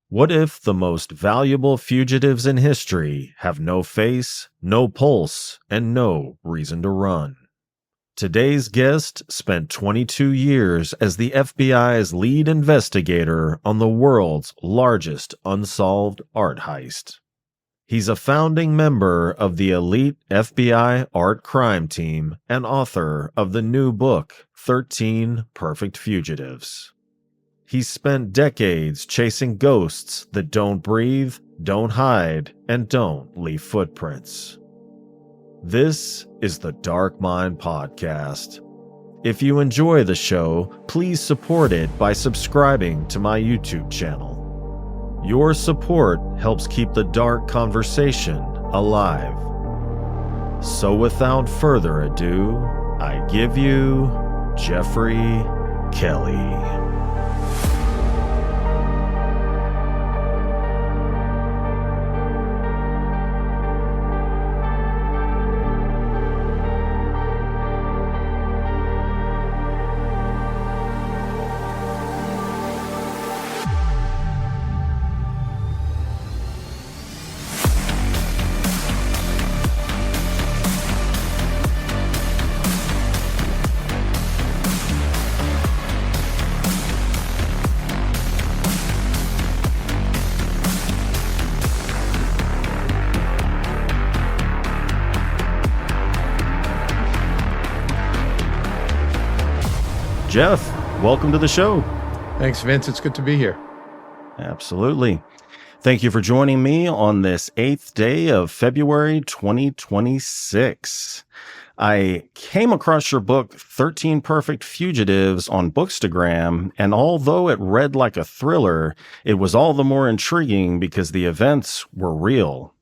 What if the most valuable fugitives in history have no face, no pulse, and no reason to run? Today's guest spent 22 years as the FBI's lead investigator on the world's largest unsolved art heist. He's a founding member of the elite FBI art crime team and author of the new book, 13 Perfect Fugitives. He's spent decades chasing ghosts that don't breathe, don't hide, and don't leave footprints. This is the Dark Mind Podcast. If you enjoy the show, please support it by subscribing to my YouTube channel. Your support helps keep the dark conversation alive. So without further ado, I give you Geoffrey Kelly. Jeff, welcome to the show. Thanks, Vince. It's good to be here. Absolutely. Thank you for joining me on this 8th day of February 2026. I came across your book, 13 Perfect Fugitives, on Bookstagram, and although it read like a thriller, it was all the more intriguing because the events were real.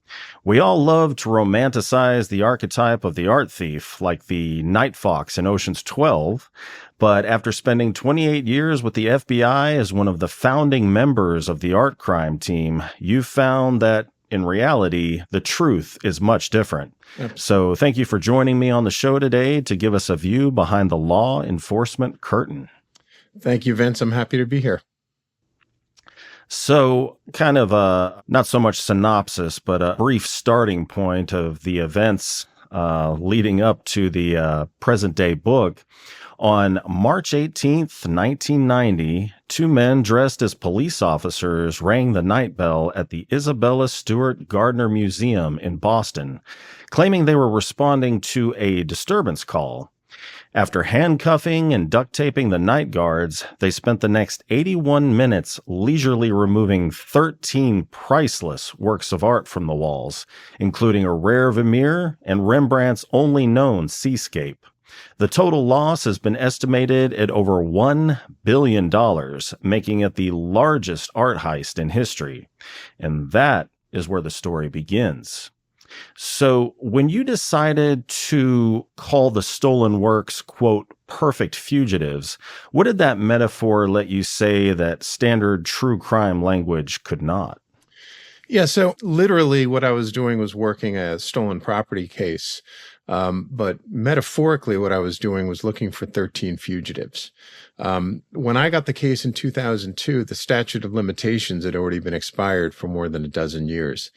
We all love to romanticize the archetype of the art thief, like the Night Fox in Ocean's 12, but after spending 28 years with the FBI as one of the founding members of the art crime team, you found that, in reality, the truth is much different. Yep. So thank you for joining me on the show today to give us a view behind the law enforcement curtain. Thank you, Vince. I'm happy to be here. So kind of not so much synopsis, but a brief starting point of the events leading up to the present-day book. On March 18th, 1990, two men dressed as police officers rang the night bell at the Isabella Stewart Gardner Museum in Boston, claiming they were responding to a disturbance call. After handcuffing and duct taping the night guards, they spent the next 81 minutes leisurely removing 13 priceless works of art from the walls, including a rare Vermeer and Rembrandt's only known seascape. The total loss has been estimated at over $1 billion, making it the largest art heist in history. And that is where the story begins. So when you decided to call the stolen works, quote, perfect fugitives, what did that metaphor let you say that standard true crime language could not? Yeah, so literally what I was doing was working a stolen property case. But metaphorically, what I was doing was looking for 13 fugitives. When I got the case in 2002, the statute of limitations had already been expired for more than a dozen years.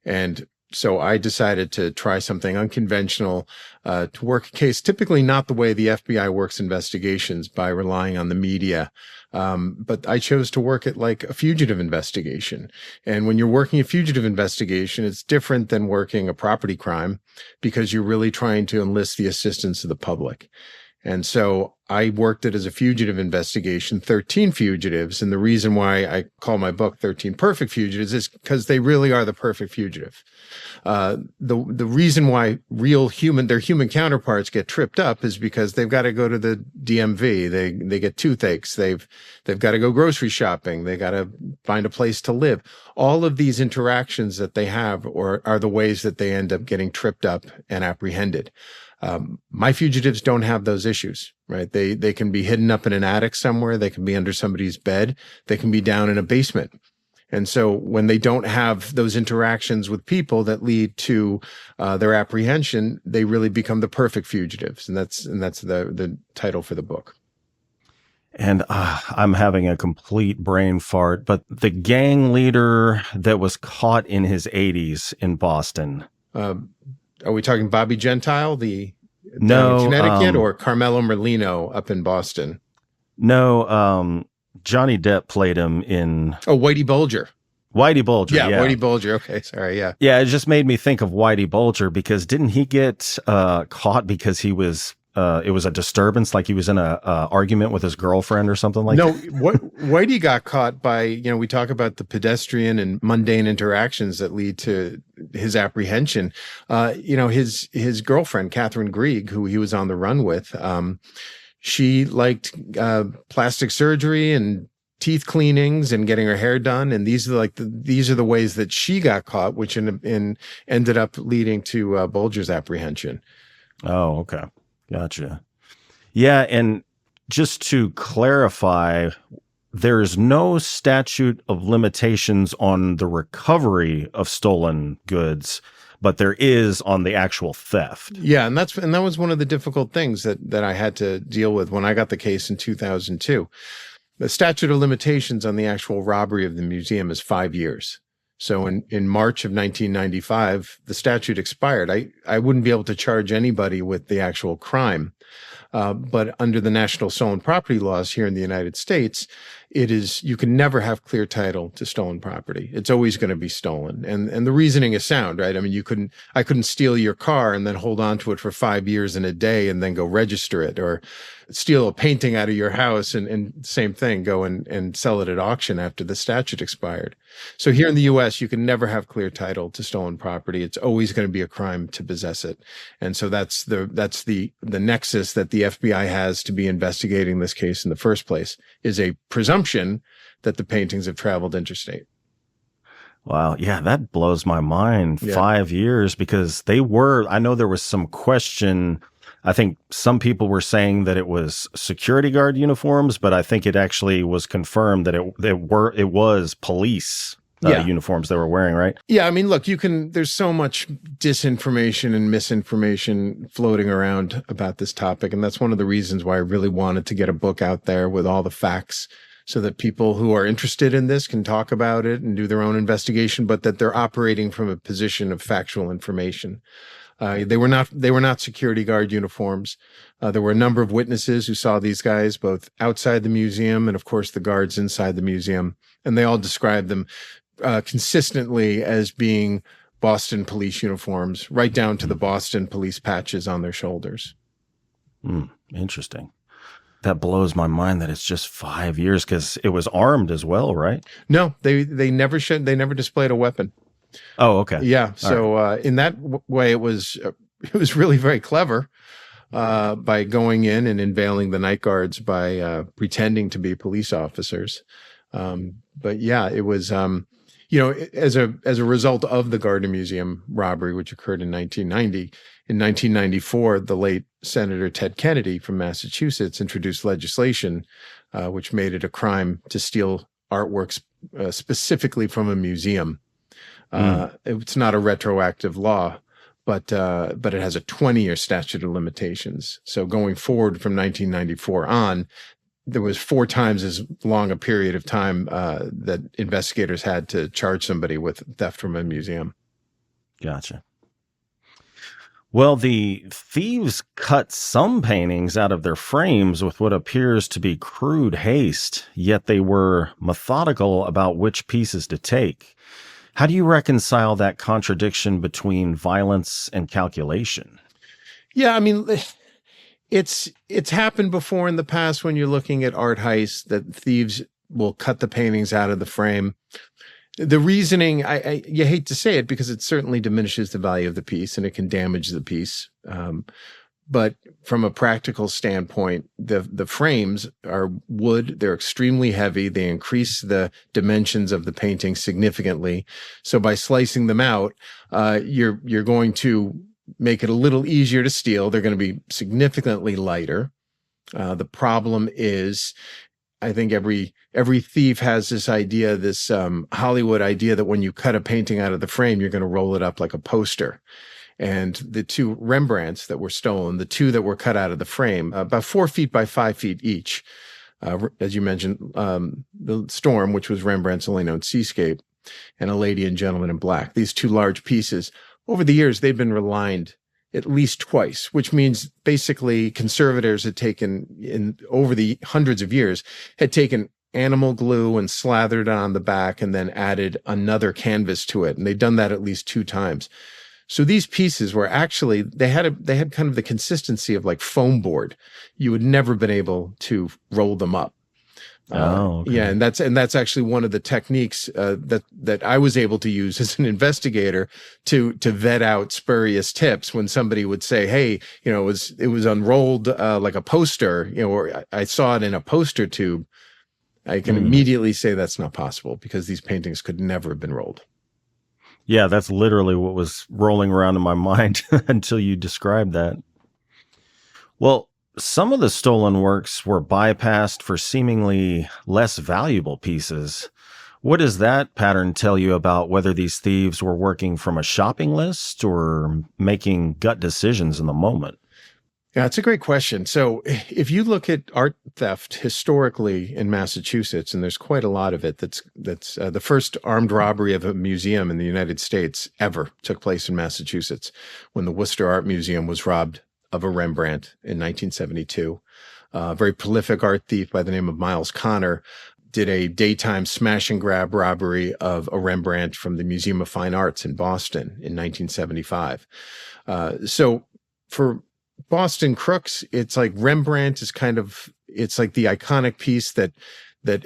And so I decided to try something unconventional, to work a case, typically not the way the FBI works investigations by relying on the media. But I chose to work it like a fugitive investigation. And when you're working a fugitive investigation, it's different than working a property crime because you're really trying to enlist the assistance of the public. And so I worked it as a fugitive investigation, 13 fugitives. And the reason why I call my book 13 Perfect Fugitives is because they really are the perfect fugitive. The reason why their human counterparts get tripped up is because they've got to go to the DMV. They get toothaches. They've got to go grocery shopping. They got to find a place to live. All of these interactions that they have are the ways that they end up getting tripped up and apprehended. My fugitives don't have those issues, right? They can be hidden up in an attic somewhere. They can be under somebody's bed. They can be down in a basement. And so when they don't have those interactions with people that lead to their apprehension, they really become the perfect fugitives. And that's the title for the book. And I'm having a complete brain fart, but the gang leader that was caught in his 80s in Boston. Uh, are we talking Bobby Gentile, the down in No, Connecticut, or Carmelo Merlino up in Boston? no, Johnny Depp played him in Oh, Whitey Bulger. Whitey Bulger. Yeah, Yeah. Whitey Bulger. Okay, sorry. Yeah. Yeah, it just made me think of Whitey Bulger because didn't he get caught because he was it was a disturbance, like he was in a argument with his girlfriend or something like No, that? Whitey got caught by, we talk about the pedestrian and mundane interactions that lead to his apprehension. His girlfriend, Catherine Grieg, who he was on the run with, she liked plastic surgery and teeth cleanings and getting her hair done. And these are the ways that she got caught, which ended up leading to Bulger's apprehension. Oh, okay. Gotcha. Yeah, and just to clarify, there's no statute of limitations on the recovery of stolen goods, but there is on the actual theft. Yeah, and that was one of the difficult things that I had to deal with when I got the case in 2002. The statute of limitations on the actual robbery of the museum is 5 years. So in March of 1995, the statute expired. I wouldn't be able to charge anybody with the actual crime. But under the national stolen property laws here in the United States, you can never have clear title to stolen property. It's always going to be stolen. And the reasoning is sound, right? I mean, I couldn't steal your car and then hold on to it for 5 years and a day and then go register it, or steal a painting out of your house and same thing, go and sell it at auction after the statute expired. So here in the US, you can never have clear title to stolen property. It's always going to be a crime to possess it. And so that's the nexus that the FBI has to be investigating this case in the first place, is a presumption that the paintings have traveled interstate. Wow. Yeah, that blows my mind. Yeah. 5 years, because I know there was some question. I think some people were saying that it was security guard uniforms, but I think it actually was confirmed that it was police uniforms they were wearing, right? Yeah. I mean, look, there's so much disinformation and misinformation floating around about this topic. And that's one of the reasons why I really wanted to get a book out there with all the facts, so that people who are interested in this can talk about it and do their own investigation, but that they're operating from a position of factual information. They were not security guard uniforms. There were a number of witnesses who saw these guys both outside the museum and, of course, the guards inside the museum. And they all described them consistently as being Boston police uniforms, right down to the Boston police patches on their shoulders. Interesting. That blows my mind that it's just 5 years, because it was armed as well, right? No, they never displayed a weapon. Oh, okay. Yeah. So in that way, it was really very clever by going in and unveiling the night guards by pretending to be police officers. But yeah, it was as a result of the Gardner Museum robbery, which occurred in 1990. In 1994, the late Senator Ted Kennedy from Massachusetts introduced legislation which made it a crime to steal artworks specifically from a museum. It's not a retroactive law, but it has a 20-year statute of limitations. So going forward from 1994 on, there was 4 times as long a period of time that investigators had to charge somebody with theft from a museum. Gotcha. Well, the thieves cut some paintings out of their frames with what appears to be crude haste, yet they were methodical about which pieces to take. How do you reconcile that contradiction between violence and calculation? Yeah, I mean, it's happened before in the past when you're looking at art heists that thieves will cut the paintings out of the frame. The reasoning, you hate to say it because it certainly diminishes the value of the piece and it can damage the piece. But from a practical standpoint, the frames are wood. They're extremely heavy. They increase the dimensions of the painting significantly. So by slicing them out, you're going to make it a little easier to steal. They're going to be significantly lighter. The problem is, I think every thief has this idea, this Hollywood idea that when you cut a painting out of the frame, you're going to roll it up like a poster. And the 2 Rembrandts that were stolen, the 2 that were cut out of the frame, about 4 feet by 5 feet each, as you mentioned, The Storm, which was Rembrandt's only known seascape, and A Lady and Gentleman in Black. These two large pieces, over the years, they've been relined at least twice, which means basically conservators had taken, over the hundreds of years, had taken animal glue and slathered it on the back and then added another canvas to it. And they'd done that at least 2 times. So these pieces were actually, they had kind of the consistency of like foam board. You had never been able to roll them up. Okay. Yeah, and that's actually one of the techniques that I was able to use as an investigator to vet out spurious tips when somebody would say, "Hey, it was unrolled like a poster," or I saw it in a poster tube. I can immediately say that's not possible because these paintings could never have been rolled. Yeah, that's literally what was rolling around in my mind until you described that. Well, some of the stolen works were bypassed for seemingly less valuable pieces. What does that pattern tell you about whether these thieves were working from a shopping list or making gut decisions in the moment? Yeah, it's a great question. So if you look at art theft historically in Massachusetts, and there's quite a lot of it, that's the first armed robbery of a museum in the United States ever took place in Massachusetts when the Worcester Art Museum was robbed of a Rembrandt in 1972. A very prolific art thief by the name of Miles Connor did a daytime smash and grab robbery of a Rembrandt from the Museum of Fine Arts in Boston in 1975. So for Boston crooks, it's like Rembrandt is it's like the iconic piece that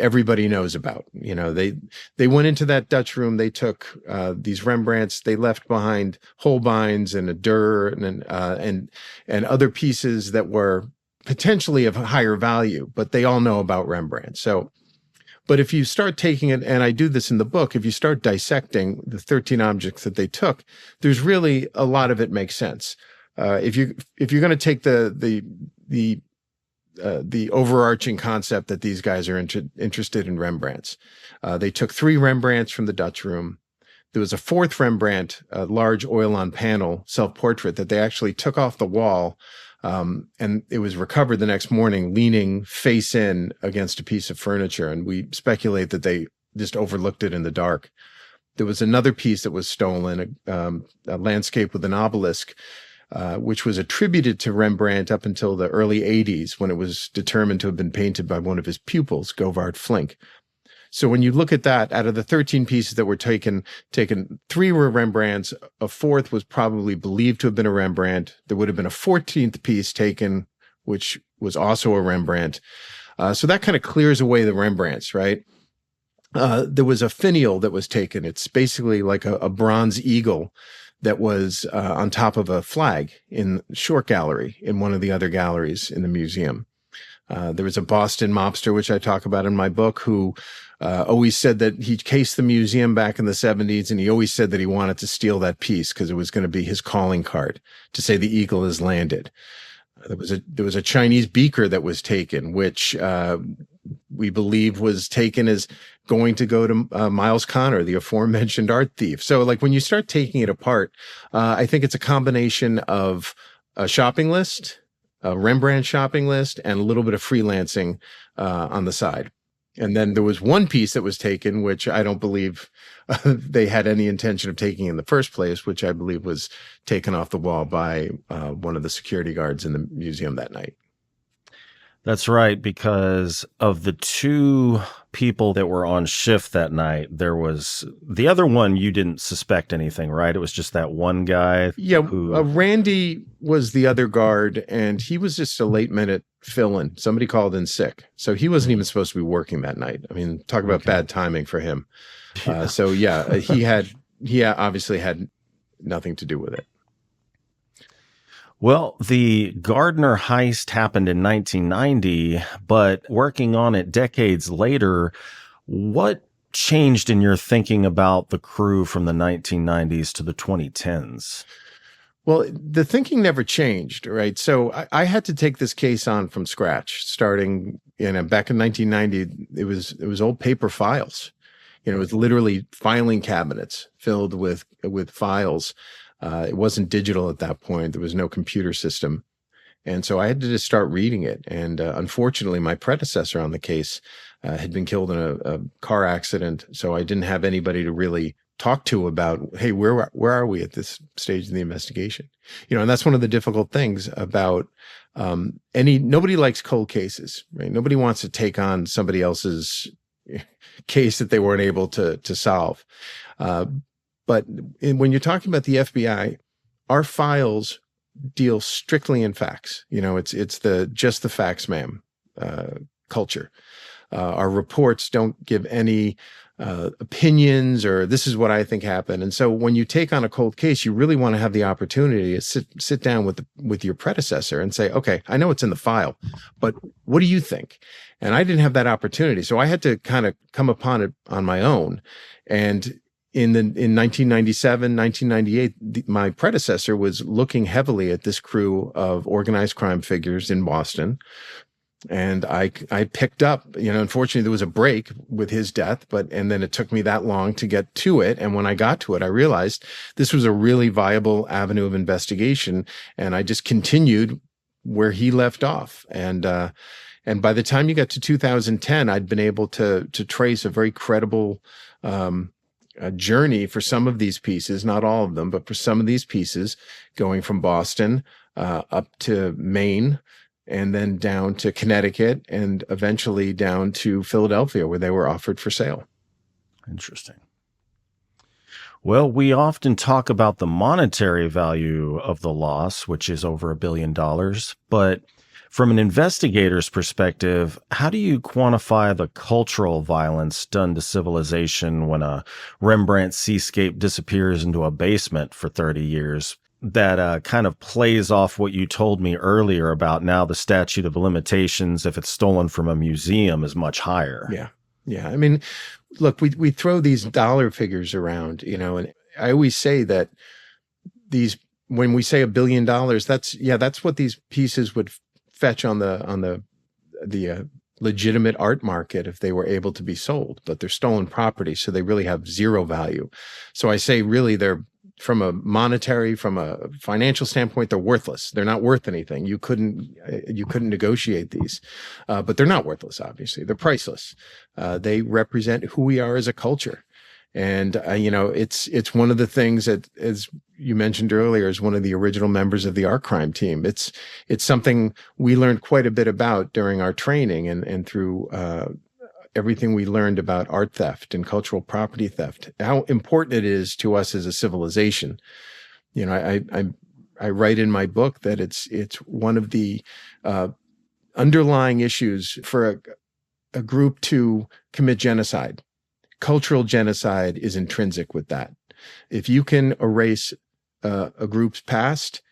everybody knows about. They went into that Dutch room. They took these Rembrandts. They left behind Holbeins and a Durr and other pieces that were potentially of higher value, but they all know about Rembrandt. So, but if you start taking it, and I do this in the book, if you start dissecting the 13 objects that they took, there's really a lot of it makes sense. If you're going to take the overarching concept that these guys are interested in Rembrandts, they took 3 Rembrandts from the Dutch room. There was a 4th Rembrandt, a large oil on panel self-portrait that they actually took off the wall, and it was recovered the next morning, leaning face in against a piece of furniture. And we speculate that they just overlooked it in the dark. There was another piece that was stolen, a landscape with an obelisk, which was attributed to Rembrandt up until the early 80s when it was determined to have been painted by one of his pupils, Govard Flink. So when you look at that, out of the 13 pieces that were taken 3 were Rembrandts, a 4th was probably believed to have been a Rembrandt. There would have been a 14th piece taken, which was also a Rembrandt. So that kind of clears away the Rembrandts, right? There was a finial that was taken. It's basically like a bronze eagle that was on top of a flag in Short Gallery, in one of the other galleries in the museum. There was a Boston mobster, which I talk about in my book, who always said that he cased the museum back in the 70s, and he always said that he wanted to steal that piece because it was going to be his calling card to say the eagle has landed. There was a Chinese beaker that was taken, which we believe was taken as going to go to Miles Connor, the aforementioned art thief. So like when you start taking it apart, I think it's a combination of a shopping list, a Rembrandt shopping list, and a little bit of freelancing on the side. And then there was one piece that was taken, which I don't believe they had any intention of taking in the first place, which I believe was taken off the wall by one of the security guards in the museum that night. That's right, because of the 2 people that were on shift that night, there was the other one. You didn't suspect anything, right? It was just that one guy. Yeah, Randy was the other guard, and he was just a late minute fill-in. Somebody called in sick, so he wasn't even supposed to be working that night. I mean, talk about bad timing for him. Yeah. So yeah, he obviously had nothing to do with it. Well, the Gardner heist happened in 1990, but working on it decades later, what changed in your thinking about the crew from the 1990s to the 2010s? Well, the thinking never changed, right? So I had to take this case on from scratch, starting back in 1990. It was old paper files. It was literally filing cabinets filled with files. It wasn't digital at that point. There was no computer system. And so I had to just start reading it. And unfortunately, my predecessor on the case had been killed in a car accident. So I didn't have anybody to really talk to about, hey, where are we at this stage of the investigation? And that's one of the difficult things about nobody likes cold cases, right? Nobody wants to take on somebody else's case that they weren't able to solve. But when you're talking about the FBI, our files deal strictly in facts. It's the just the facts, ma'am, culture. Our reports don't give any opinions or this is what I think happened. And so when you take on a cold case, you really want to have the opportunity to sit down with your predecessor and say, okay, I know it's in the file, but what do you think? And I didn't have that opportunity. So I had to kind of come upon it on my own. And in 1997, 1998, my predecessor was looking heavily at this crew of organized crime figures in Boston. And I picked up, unfortunately there was a break with his death, and then it took me that long to get to it. And when I got to it, I realized this was a really viable avenue of investigation. And I just continued where he left off. And by the time you got to 2010, I'd been able to trace a very credible, a journey for some of these pieces, not all of them, but for some of these pieces, going from Boston up to Maine, and then down to Connecticut, and eventually down to Philadelphia, where they were offered for sale. Interesting. Well, we often talk about the monetary value of the loss, which is over $1 billion, but from an investigator's perspective, how do you quantify the cultural violence done to civilization when a Rembrandt seascape disappears into a basement for 30 years? That kind of plays off what you told me earlier about now the statute of limitations, if it's stolen from a museum, is much higher. Yeah. I mean, look, we throw these dollar figures around, and I always say that when we say $1 billion, that's what these pieces would fetch on the legitimate art market if they were able to be sold, but they're stolen property, so they really have zero value. So I say really they're from a financial standpoint, they're worthless. They're not worth anything. You couldn't negotiate these, but they're not worthless. Obviously, they're priceless. They represent who we are as a culture. And, it's one of the things that, as you mentioned earlier, is one of the original members of the art crime team. It's something we learned quite a bit about during our training and through, everything we learned about art theft and cultural property theft, how important it is to us as a civilization. I write in my book that it's one of the underlying issues for a group to commit genocide. Cultural genocide is intrinsic with that. If you can erase a group's past,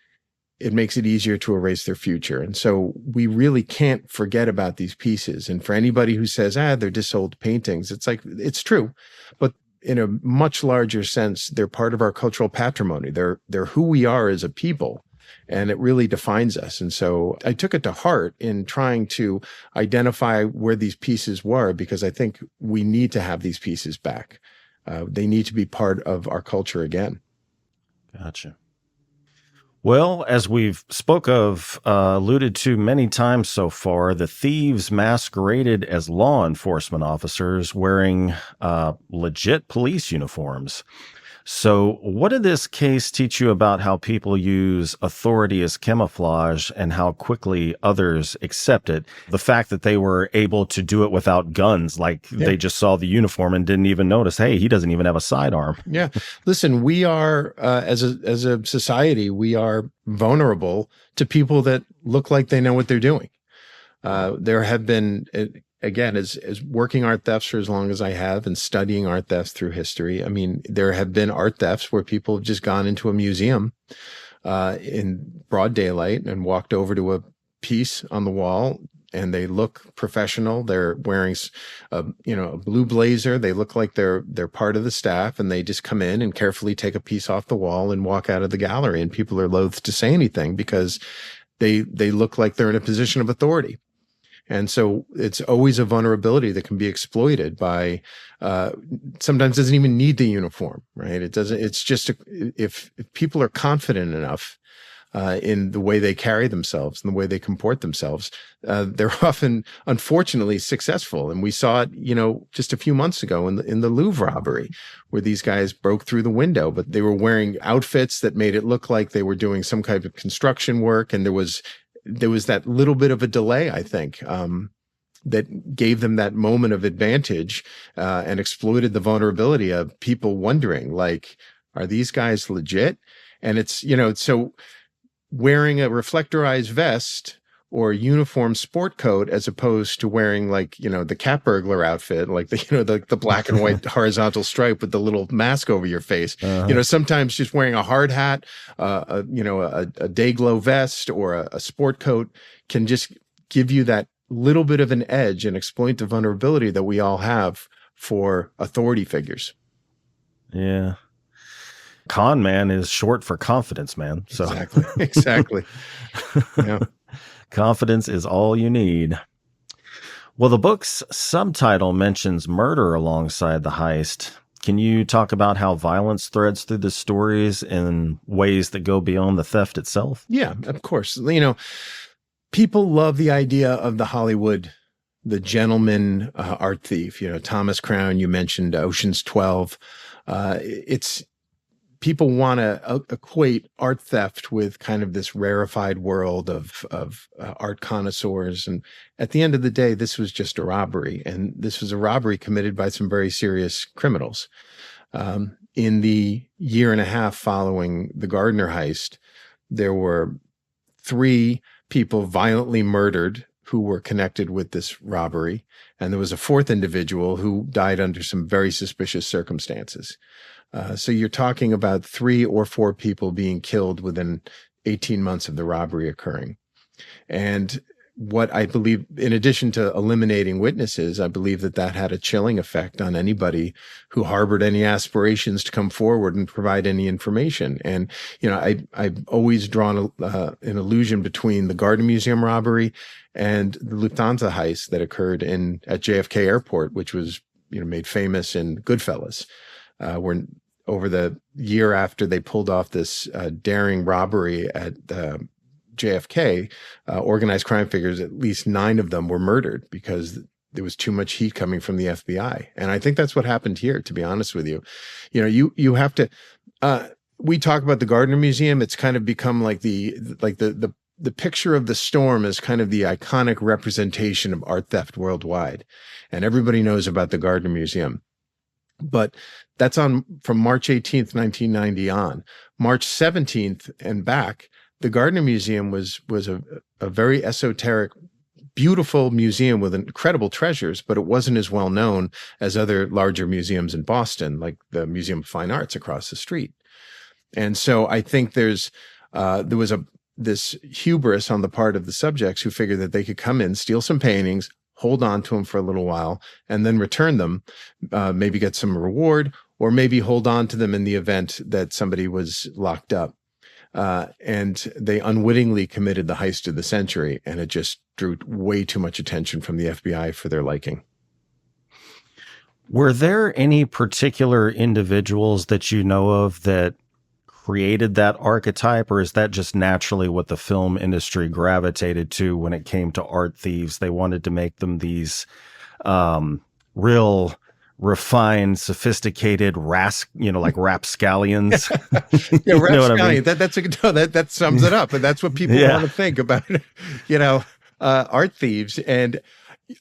it makes it easier to erase their future. And so we really can't forget about these pieces. And for anybody who says, they're just old paintings, it's like, it's true. But in a much larger sense, they're part of our cultural patrimony. They're who we are as a people. And it really defines us. And so I took it to heart in trying to identify where these pieces were, because I think we need to have these pieces back. They need to be part of our culture again. Gotcha. Well, as we've alluded to many times so far, the thieves masqueraded as law enforcement officers wearing legit police uniforms. So what did this case teach you about how people use authority as camouflage and how quickly others accept it? The fact that they were able to do it without guns, they just saw the uniform and didn't even notice, hey, he doesn't even have a sidearm. Yeah. Listen, we are, as a society, we are vulnerable to people that look like they know what they're doing. There have been, again, as working art thefts for as long as I have and studying art thefts through history, I mean, there have been art thefts where people have just gone into a museum in broad daylight and walked over to a piece on the wall, and they look professional. They're wearing a blue blazer. They look like they're part of the staff, and they just come in and carefully take a piece off the wall and walk out of the gallery. And people are loath to say anything because they look like they're in a position of authority. And so it's always a vulnerability that can be exploited by, sometimes doesn't even need the uniform, right? It doesn't, it's just, if people are confident enough, in the way they carry themselves and the way they comport themselves. They're often, unfortunately, successful. And we saw it, just a few months ago in the Louvre robbery, where these guys broke through the window, but they were wearing outfits that made it look like they were doing some kind of construction work. And there was that little bit of a delay, I think, that gave them that moment of advantage, and exploited the vulnerability of people wondering, like, are these guys legit? And it's, so wearing a reflectorized vest or uniform sport coat, as opposed to wearing, like, the cat burglar outfit, like the black and white horizontal stripe with the little mask over your face. Sometimes just wearing a hard hat, a day glow vest or a sport coat can just give you that little bit of an edge and exploit the vulnerability that we all have for authority figures. Yeah. Con man is short for confidence, man. So Exactly. Yeah. Confidence is all you need. Well, the book's subtitle mentions murder alongside the heist. Can you talk about how violence threads through the stories in ways that go beyond the theft itself? Yeah, of course. People love the idea of the gentleman art thief. Thomas Crown, you mentioned Ocean's 12. People want to equate art theft with kind of this rarefied world of art connoisseurs. And at the end of the day, this was just a robbery. And this was a robbery committed by some very serious criminals. In the year and a half following the Gardner heist, there were 3 people violently murdered who were connected with this robbery. And there was a 4th individual who died under some very suspicious circumstances. So you're talking about 3 or 4 people being killed within 18 months of the robbery occurring. And what I believe, in addition to eliminating witnesses, I believe that had a chilling effect on anybody who harbored any aspirations to come forward and provide any information. And, I've always drawn an illusion between the Gardner Museum robbery and the Lufthansa heist that occurred at JFK Airport, which was, made famous in Goodfellas, where over the year after they pulled off this daring robbery at JFK, organized crime figures, at least 9 of them were murdered because there was too much heat coming from the FBI. And I think that's what happened here, to be honest with you. You have to, we talk about the Gardner Museum. It's kind of become like the picture of the storm is kind of the iconic representation of art theft worldwide. And everybody knows about the Gardner Museum. But that's from March 18th, 1990 on. March 17th and back, the Gardner Museum was a very esoteric, beautiful museum with incredible treasures, but it wasn't as well known as other larger museums in Boston, like the Museum of Fine Arts across the street. And so I think there was this hubris on the part of the subjects who figured that they could come in, steal some paintings, hold on to them for a little while, and then return them, maybe get some reward, or maybe hold on to them in the event that somebody was locked up. And they unwittingly committed the heist of the century, and it just drew way too much attention from the FBI for their liking. Were there any particular individuals that you know of that created that archetype, or is that just naturally what the film industry gravitated to when it came to art thieves? They wanted to make them these real refined, sophisticated like rapscallions. Yeah, rapscallion. That sums it up, and that's what people want to think about. Art thieves. And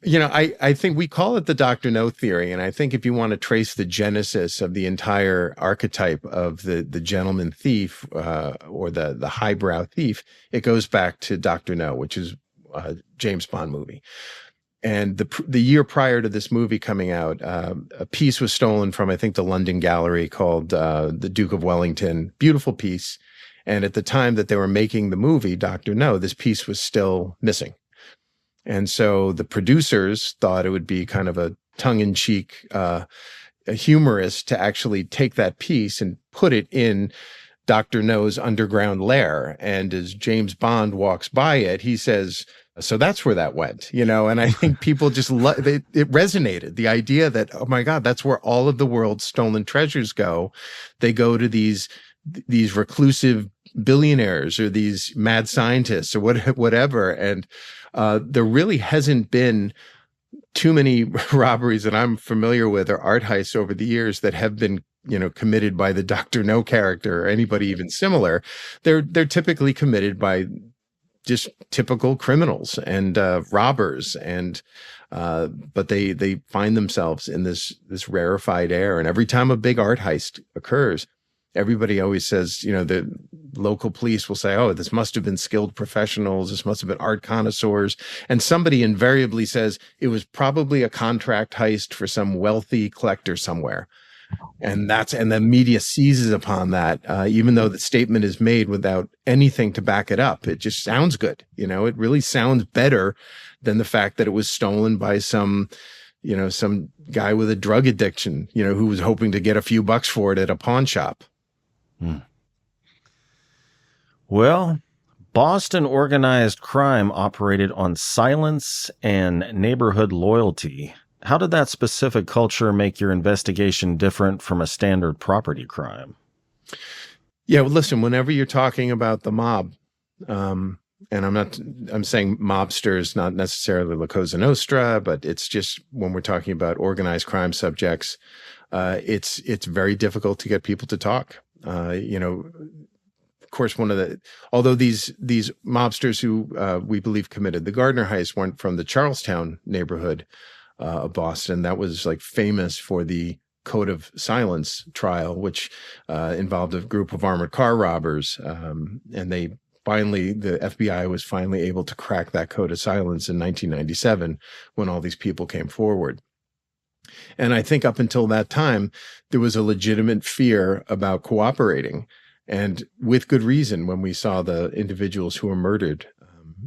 I think we call it the Dr. No theory. And I think if you want to trace the genesis of the entire archetype of the gentleman thief or the highbrow thief, it goes back to Dr. No, which is a James Bond movie. And the year prior to this movie coming out, a piece was stolen from, I think, the London Gallery called The Duke of Wellington. Beautiful piece. And at the time that they were making the movie, Dr. No, this piece was still missing. And so the producers thought it would be kind of a tongue-in-cheek humorous to actually take that piece and put it in Dr. No's underground lair. And as James Bond walks by it, he says, so that's where that went, and I think people just it resonated. The idea that, oh my God, that's where all of the world's stolen treasures go. They go to these reclusive, billionaires or these mad scientists or whatever. And there really hasn't been too many robberies that I'm familiar with or art heists over the years that have been, committed by the Dr. No character or anybody even similar. They're typically committed by just typical criminals and robbers, and but they find themselves in this rarefied air. And every time a big art heist occurs, everybody always says, the local police will say, "Oh, this must have been skilled professionals. This must have been art connoisseurs." And somebody invariably says it was probably a contract heist for some wealthy collector somewhere. And the media seizes upon that, even though the statement is made without anything to back it up. It just sounds good. It really sounds better than the fact that it was stolen by some guy with a drug addiction, who was hoping to get a few bucks for it at a pawn shop. Well, Boston organized crime operated on silence and neighborhood loyalty. How did that specific culture make your investigation different from a standard property crime? Yeah, well, listen, whenever you're talking about the mob, and I'm saying mobsters, not necessarily La Cosa Nostra, but it's just when we're talking about organized crime subjects, it's very difficult to get people to talk. Of course, although these mobsters who we believe committed the Gardner heist weren't from the Charlestown neighborhood of Boston, that was like famous for the Code of Silence trial, which involved a group of armored car robbers, and the FBI was finally able to crack that Code of Silence in 1997 when all these people came forward. And I think up until that time, there was a legitimate fear about cooperating, and with good reason when we saw the individuals who were murdered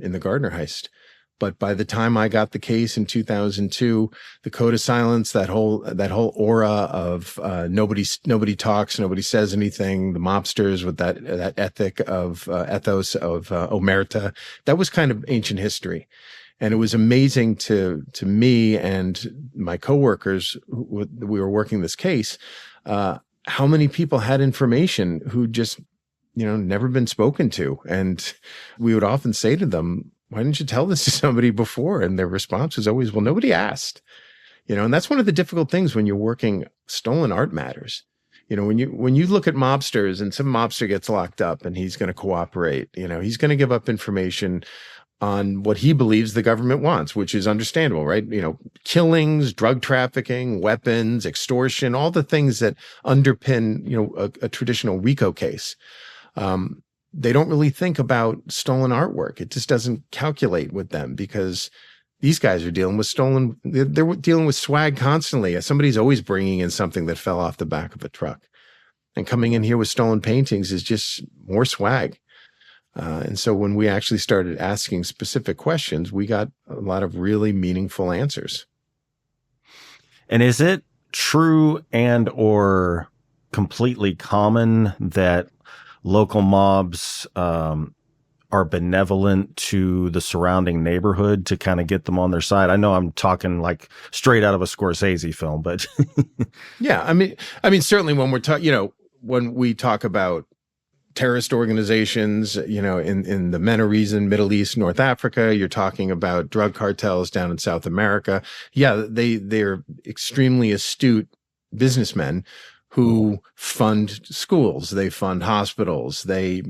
in the Gardner heist. But by the time I got the case in 2002, the Code of Silence, that whole aura of nobody talks, nobody says anything, the mobsters with that ethos of omerta, that was kind of ancient history. And it was amazing to me and my coworkers we were working this case, how many people had information who just, never been spoken to. And we would often say to them, "Why didn't you tell this to somebody before?" And their response was always, "Well, nobody asked." And that's one of the difficult things when you're working stolen art matters. When you look at mobsters and some mobster gets locked up and he's going to cooperate, he's going to give up information on what he believes the government wants, which is understandable, right? Killings, drug trafficking, weapons, extortion, all the things that underpin, a traditional RICO case. They don't really think about stolen artwork. It just doesn't calculate with them because these guys are dealing with they're dealing with swag constantly. Somebody's always bringing in something that fell off the back of a truck. And coming in here with stolen paintings is just more swag. And so when we actually started asking specific questions, we got a lot of really meaningful answers. And is it true and or completely common that local mobs are benevolent to the surrounding neighborhood to kind of get them on their side? I know I'm talking like straight out of a Scorsese film, but yeah, I mean, certainly when when we talk about terrorist organizations, in the MENA region, Middle East, North Africa, you're talking about drug cartels down in South America. Yeah, they're extremely astute businessmen who fund schools, they fund hospitals, they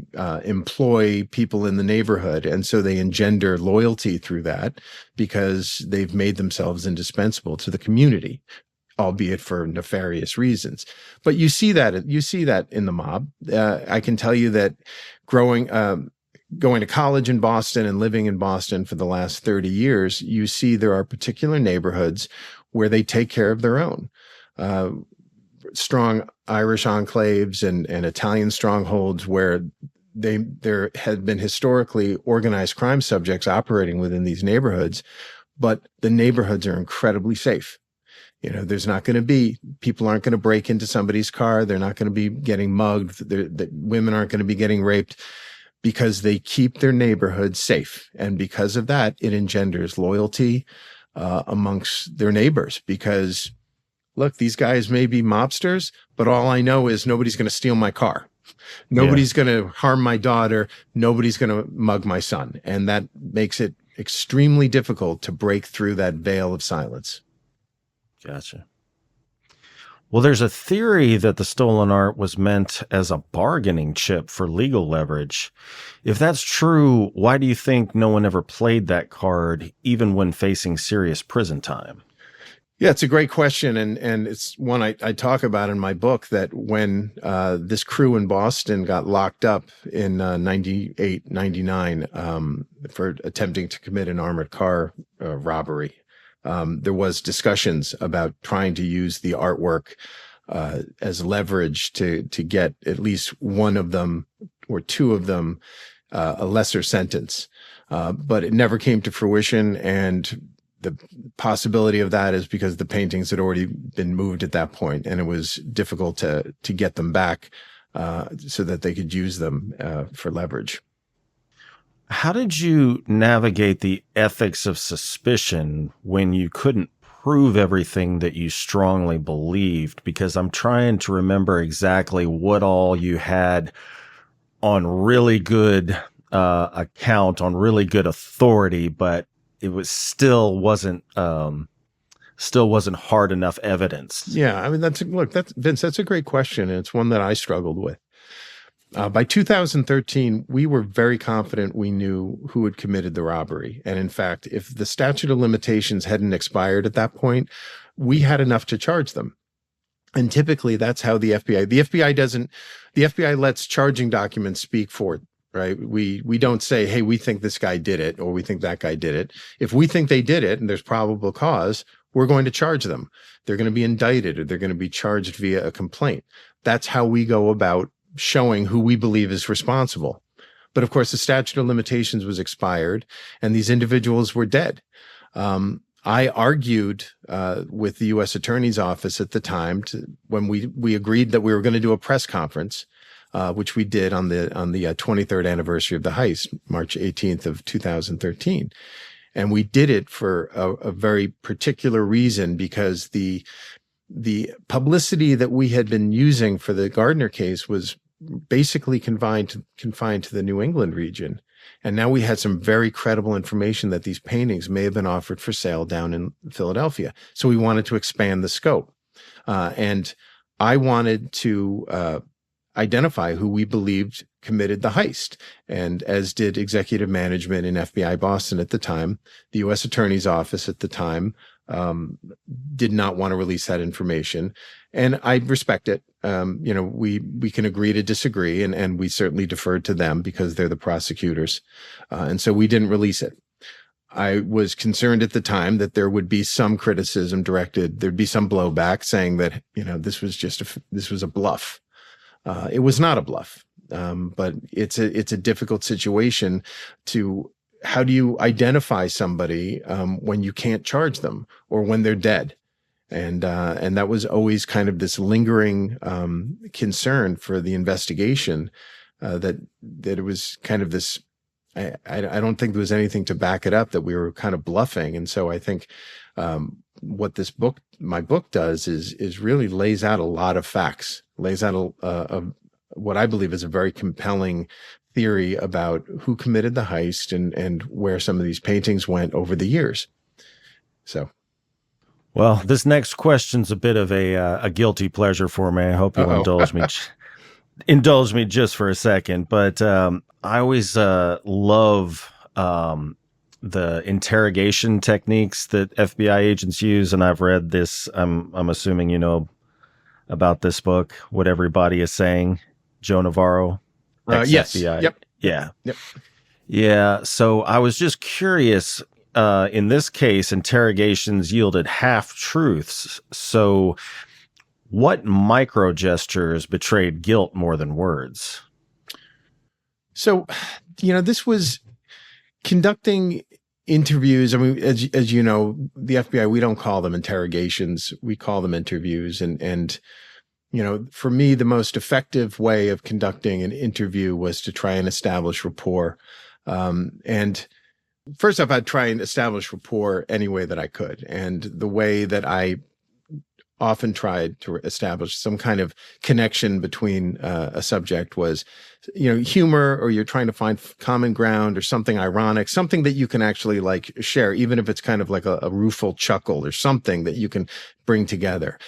employ people in the neighborhood. And so they engender loyalty through that because they've made themselves indispensable to the community, albeit for nefarious reasons. But you see that in the mob. I can tell you that going to college in Boston and living in Boston for the last 30 years, you see there are particular neighborhoods where they take care of their own. Strong Irish enclaves and Italian strongholds where there had been historically organized crime subjects operating within these neighborhoods, but the neighborhoods are incredibly safe. There's not going to be, people aren't going to break into somebody's car. They're not going to be getting mugged. The women aren't going to be getting raped because they keep their neighborhood safe. And because of that, it engenders loyalty amongst their neighbors because, look, these guys may be mobsters, but all I know is nobody's going to steal my car. Yeah. Nobody's going to harm my daughter. Nobody's going to mug my son. And that makes it extremely difficult to break through that veil of silence. Gotcha. Well, there's a theory that the stolen art was meant as a bargaining chip for legal leverage. If that's true, why do you think no one ever played that card, even when facing serious prison time? Yeah, it's a great question. And it's one I talk about in my book, that when this crew in Boston got locked up in 98, 99 for attempting to commit an armored car robbery, there was discussions about trying to use the artwork as leverage to get at least one of them or two of them a lesser sentence. But it never came to fruition. And the possibility of that is because the paintings had already been moved at that point, and it was difficult to get them back so that they could use them for leverage. How did you navigate the ethics of suspicion when you couldn't prove everything that you strongly believed? Because I'm trying to remember exactly what all you had on really good account, on really good authority, but it was still wasn't hard enough evidence. Yeah, I mean, that's Vince, that's a great question, and it's one that I struggled with. By 2013, we were very confident we knew who had committed the robbery. And in fact, if the statute of limitations hadn't expired at that point, we had enough to charge them. And typically that's how the FBI lets charging documents speak for it, right? We don't say, hey, we think this guy did it, or we think that guy did it. If we think they did it and there's probable cause, we're going to charge them. They're going to be indicted, or they're going to be charged via a complaint. That's how we go about showing who we believe is responsible. But of course, the statute of limitations was expired and these individuals were dead. I argued with the U.S. Attorney's Office at the time when we agreed that we were going to do a press conference, which we did on the 23rd anniversary of the heist, March 18th of 2013. And we did it for a very particular reason, because the publicity that we had been using for the Gardner case was basically confined to the New England region. And now we had some very credible information that these paintings may have been offered for sale down in Philadelphia. So we wanted to expand the scope. And I wanted to identify who we believed committed the heist. And as did executive management in FBI Boston at the time, the U.S. Attorney's Office at the time did not want to release that information. And I respect it. We can agree to disagree, and we certainly deferred to them because they're the prosecutors. And so we didn't release it. I was concerned at the time that there would be some criticism directed. There'd be some blowback saying that, this was a bluff. It was not a bluff. But it's a difficult situation to, how do you identify somebody when you can't charge them or when they're dead? And that was always kind of this lingering concern for the investigation, that it was kind of this. I don't think there was anything to back it up, that we were kind of bluffing. And so I think what my book does is really lays out a lot of facts, lays out what I believe is a very compelling theory about who committed the heist and where some of these paintings went over the years. So. Well, this next question's a bit of a guilty pleasure for me. I hope you'll indulge me just for a second. But I always love the interrogation techniques that FBI agents use, and I've read this. I'm assuming you know about this book, What Everybody Is Saying, Joe Navarro, ex-FBI. Yes. Yep. Yeah. Yep. Yeah. So I was just curious. In this case, interrogations yielded half-truths. So what micro gestures betrayed guilt more than words? So, this was conducting interviews. I mean, as you know, the FBI, we don't call them interrogations. We call them interviews. And for me, the most effective way of conducting an interview was to try and establish rapport. And first off, I'd try and establish rapport any way that I could. And the way that I often tried to establish some kind of connection between a subject was, humor, or you're trying to find common ground or something ironic, something that you can actually like share, even if it's kind of like a rueful chuckle or something that you can bring together.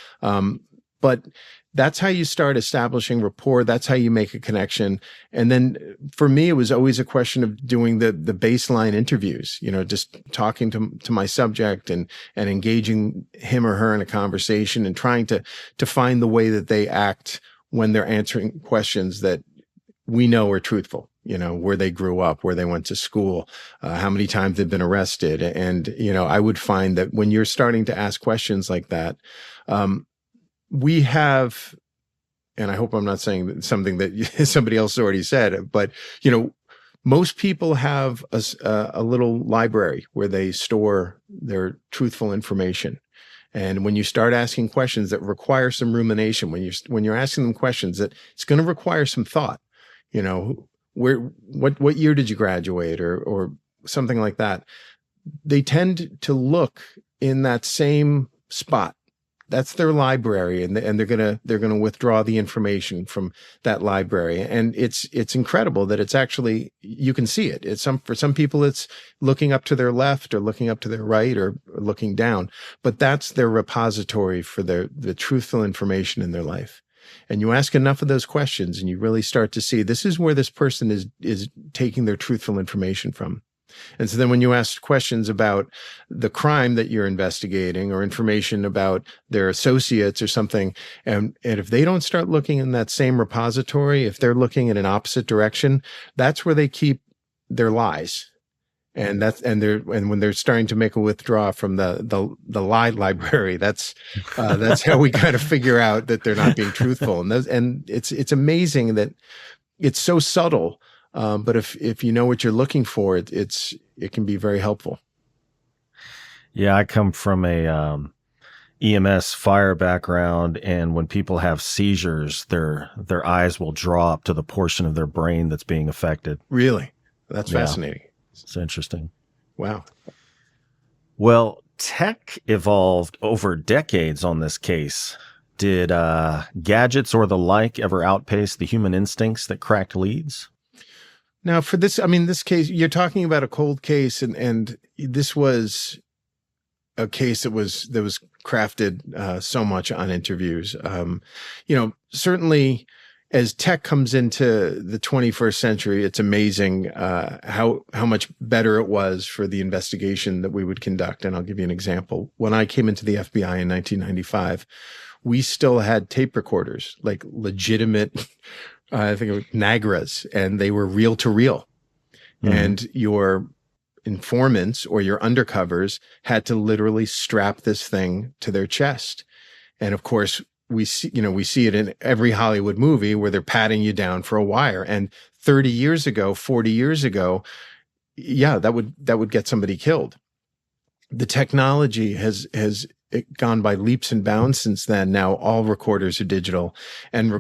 But that's how you start establishing rapport. That's how you make a connection. And then for me, it was always a question of doing the baseline interviews, just talking to my subject and engaging him or her in a conversation and trying to find the way that they act when they're answering questions that we know are truthful, where they grew up, where they went to school, how many times they've been arrested. And, I would find that when you're starting to ask questions like that, we have, and I hope I'm not saying something that somebody else already said, but, most people have a little library where they store their truthful information. And when you start asking questions that require some rumination, when you're asking them questions that it's going to require some thought, what year did you graduate, or something like that, they tend to look in that same spot. That's their library, and they're gonna withdraw the information from that library. And it's incredible that it's actually, you can see it. For some people it's looking up to their left or looking up to their right or looking down, but that's their repository for the truthful information in their life. And you ask enough of those questions and you really start to see this is where this person is taking their truthful information from. And so then when you ask questions about the crime that you're investigating or information about their associates or something, and if they don't start looking in that same repository, if they're looking in an opposite direction, that's where they keep their lies. And when they're starting to make a withdrawal from the lie library, that's how we kind of figure out that they're not being truthful. And it's amazing that it's so subtle. But if you know what you're looking for, it can be very helpful. Yeah, I come from a EMS fire background, and when people have seizures, their eyes will draw up to the portion of their brain that's being affected. Really? That's fascinating. It's interesting. Wow. Well, tech evolved over decades on this case. Did gadgets or the like ever outpace the human instincts that cracked leads? Now, for this case, you're talking about a cold case, and this was a case that was crafted so much on interviews. Certainly, as tech comes into the 21st century, it's amazing how much better it was for the investigation that we would conduct. And I'll give you an example. When I came into the FBI in 1995, we still had tape recorders, like legitimate. I think it was Nagras, and they were reel to reel. Mm-hmm. And your informants or your undercovers had to literally strap this thing to their chest. And of course, we see it in every Hollywood movie where they're patting you down for a wire. And 30 years ago, 40 years ago, yeah, that would get somebody killed. The technology has gone by leaps and bounds since then. Now all recorders are digital, and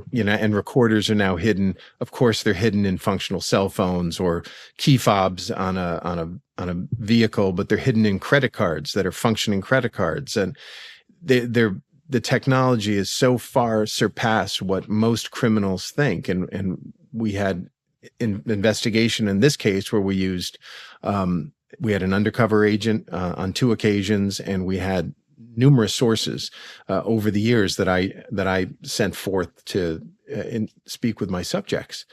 recorders are now hidden. Of course, they're hidden in functional cell phones or key fobs on a vehicle, but they're hidden in credit cards that are functioning credit cards. And the technology is so far surpassed what most criminals think. And we had an investigation in this case where we used, we had an undercover agent on 2 occasions, and we had numerous sources over the years that I sent forth to speak with my subjects.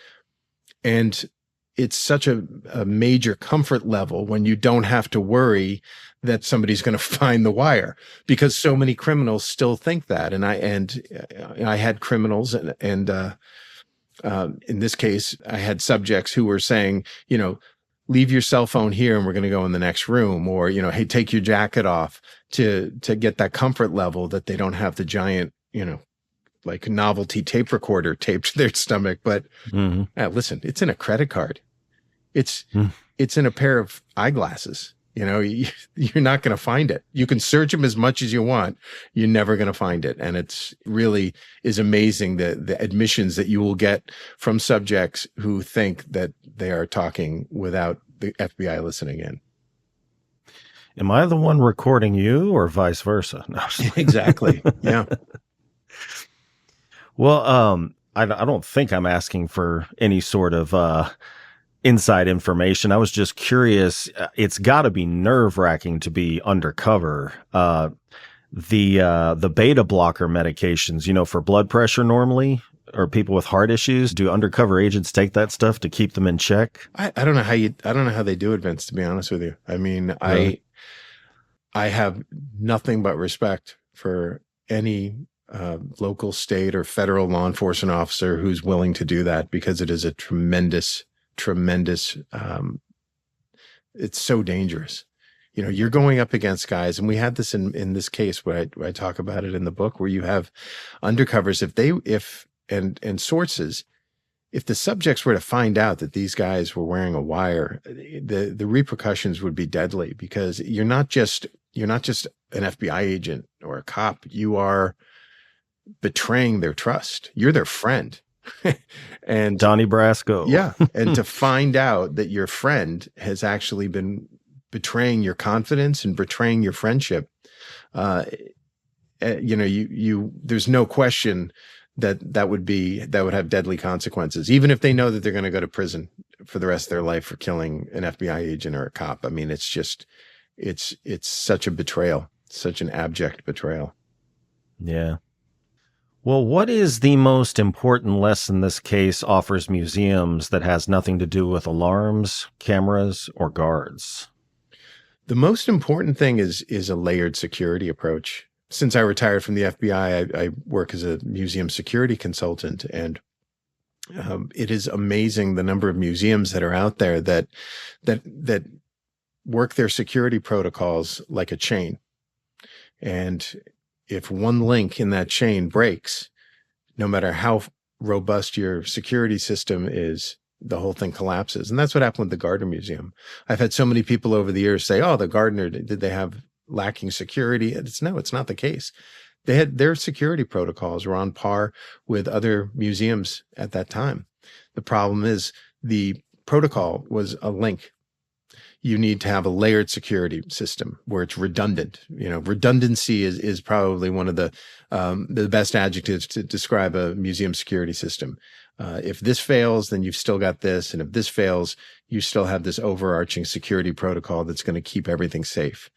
And it's such a major comfort level when you don't have to worry that somebody's going to find the wire, because so many criminals still think that. And I had criminals, and in this case, I had subjects who were saying, leave your cell phone here and we're going to go in the next room, or, hey, take your jacket off, to get that comfort level that they don't have the giant, like novelty tape recorder taped to their stomach. But listen, it's in a credit card. It's in a pair of eyeglasses. You're not going to find it. You can search them as much as you want. You're never going to find it. And it's really is amazing the admissions that you will get from subjects who think that they are talking without the FBI listening in. Am I the one recording you or vice versa? No. Exactly. Yeah. Well, I don't think I'm asking for any sort of inside information. I was just curious. It's got to be nerve wracking to be undercover. The beta blocker medications, for blood pressure normally, or people with heart issues, do undercover agents take that stuff to keep them in check? I don't know how they do it, Vince, to be honest with you. I mean, Really? I have nothing but respect for any local, state, or federal law enforcement officer who's willing to do that, because it is a tremendous. It's so dangerous. You're going up against guys, and we had this in this case where I talk about it in the book, where you have undercovers, and sources. If the subjects were to find out that these guys were wearing a wire, the repercussions would be deadly, because you're not just an FBI agent or a cop. You are betraying their trust. You're their friend. And Donnie Brasco. yeah. And to find out that your friend has actually been betraying your confidence and betraying your friendship, there's no question that would have deadly consequences, even if they know that they're going to go to prison for the rest of their life for killing an FBI agent or a cop. I mean, it's such a betrayal, such an abject betrayal. Yeah. Well, what is the most important lesson this case offers museums that has nothing to do with alarms, cameras, or guards? The most important thing is a layered security approach. Since I retired from the FBI, I work as a museum security consultant, and it is amazing the number of museums that are out there that work their security protocols like a chain. And if one link in that chain breaks, no matter how robust your security system is, the whole thing collapses. And that's what happened with the Gardner Museum. I've had so many people over the years say, "Oh, the Gardner, did they have lacking security?" It's not the case. They had their security protocols were on par with other museums at that time. The problem is the protocol was a link. You need to have a layered security system where it's redundant. Redundancy is probably one of the best adjectives to describe a museum security system. If this fails, then you've still got this. And if this fails, you still have this overarching security protocol that's going to keep everything safe.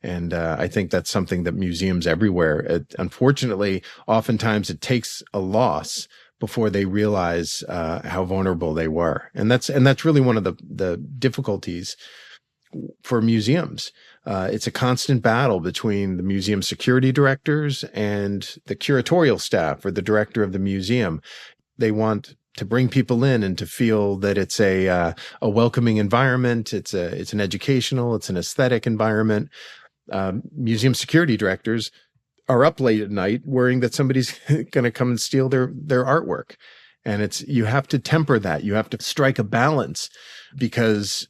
And I think that's something that museums everywhere, unfortunately, oftentimes it takes a loss before they realize how vulnerable they were. And that's really one of the difficulties for museums. It's a constant battle between the museum security directors and the curatorial staff or the director of the museum. They want to bring people in and to feel that it's a welcoming environment. It's an educational, it's an aesthetic environment. Museum security directors are up late at night worrying that somebody's going to come and steal their artwork. And you have to temper that. You have to strike a balance, because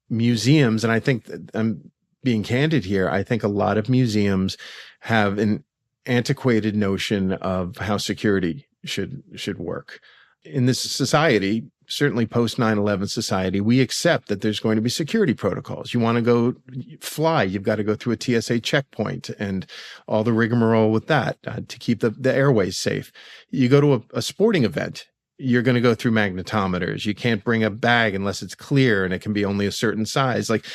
museums, and I think I'm being candid here, I think a lot of museums have an antiquated notion of how security should work. In this society, certainly post 9/11 society, we accept that there's going to be security protocols. You want to go fly, you've got to go through a TSA checkpoint and all the rigmarole with that to keep the airways safe. You go to a sporting event, you're going to go through magnetometers. You can't bring a bag unless it's clear and it can be only a certain size. Like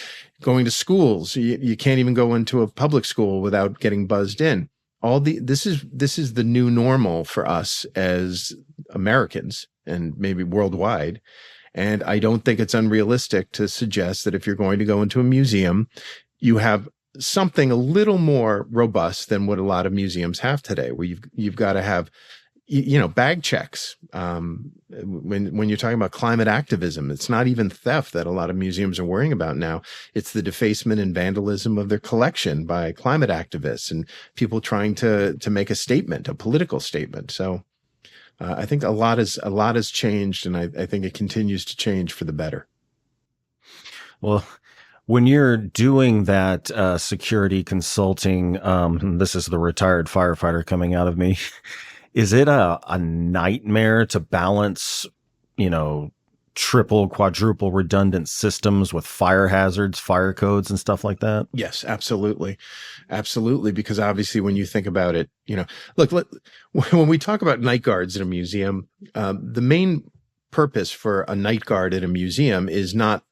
going to schools, you can't even go into a public school without getting buzzed in. This is the new normal for us as Americans and maybe worldwide. And I don't think it's unrealistic to suggest that if you're going to go into a museum, you have something a little more robust than what a lot of museums have today, where you've got to have bag checks. When you're talking about climate activism, it's not even theft that a lot of museums are worrying about now. It's the defacement and vandalism of their collection by climate activists and people trying to make a statement, a political statement. So I think a lot has changed, and I think it continues to change for the better. Well, when you're doing that security consulting, this is the retired firefighter coming out of me. Is it a nightmare to balance, triple, quadruple redundant systems with fire hazards, fire codes, and stuff like that? Yes, absolutely. Absolutely. Because obviously, when you think about it, look, when we talk about night guards in a museum, the main purpose for a night guard at a museum is not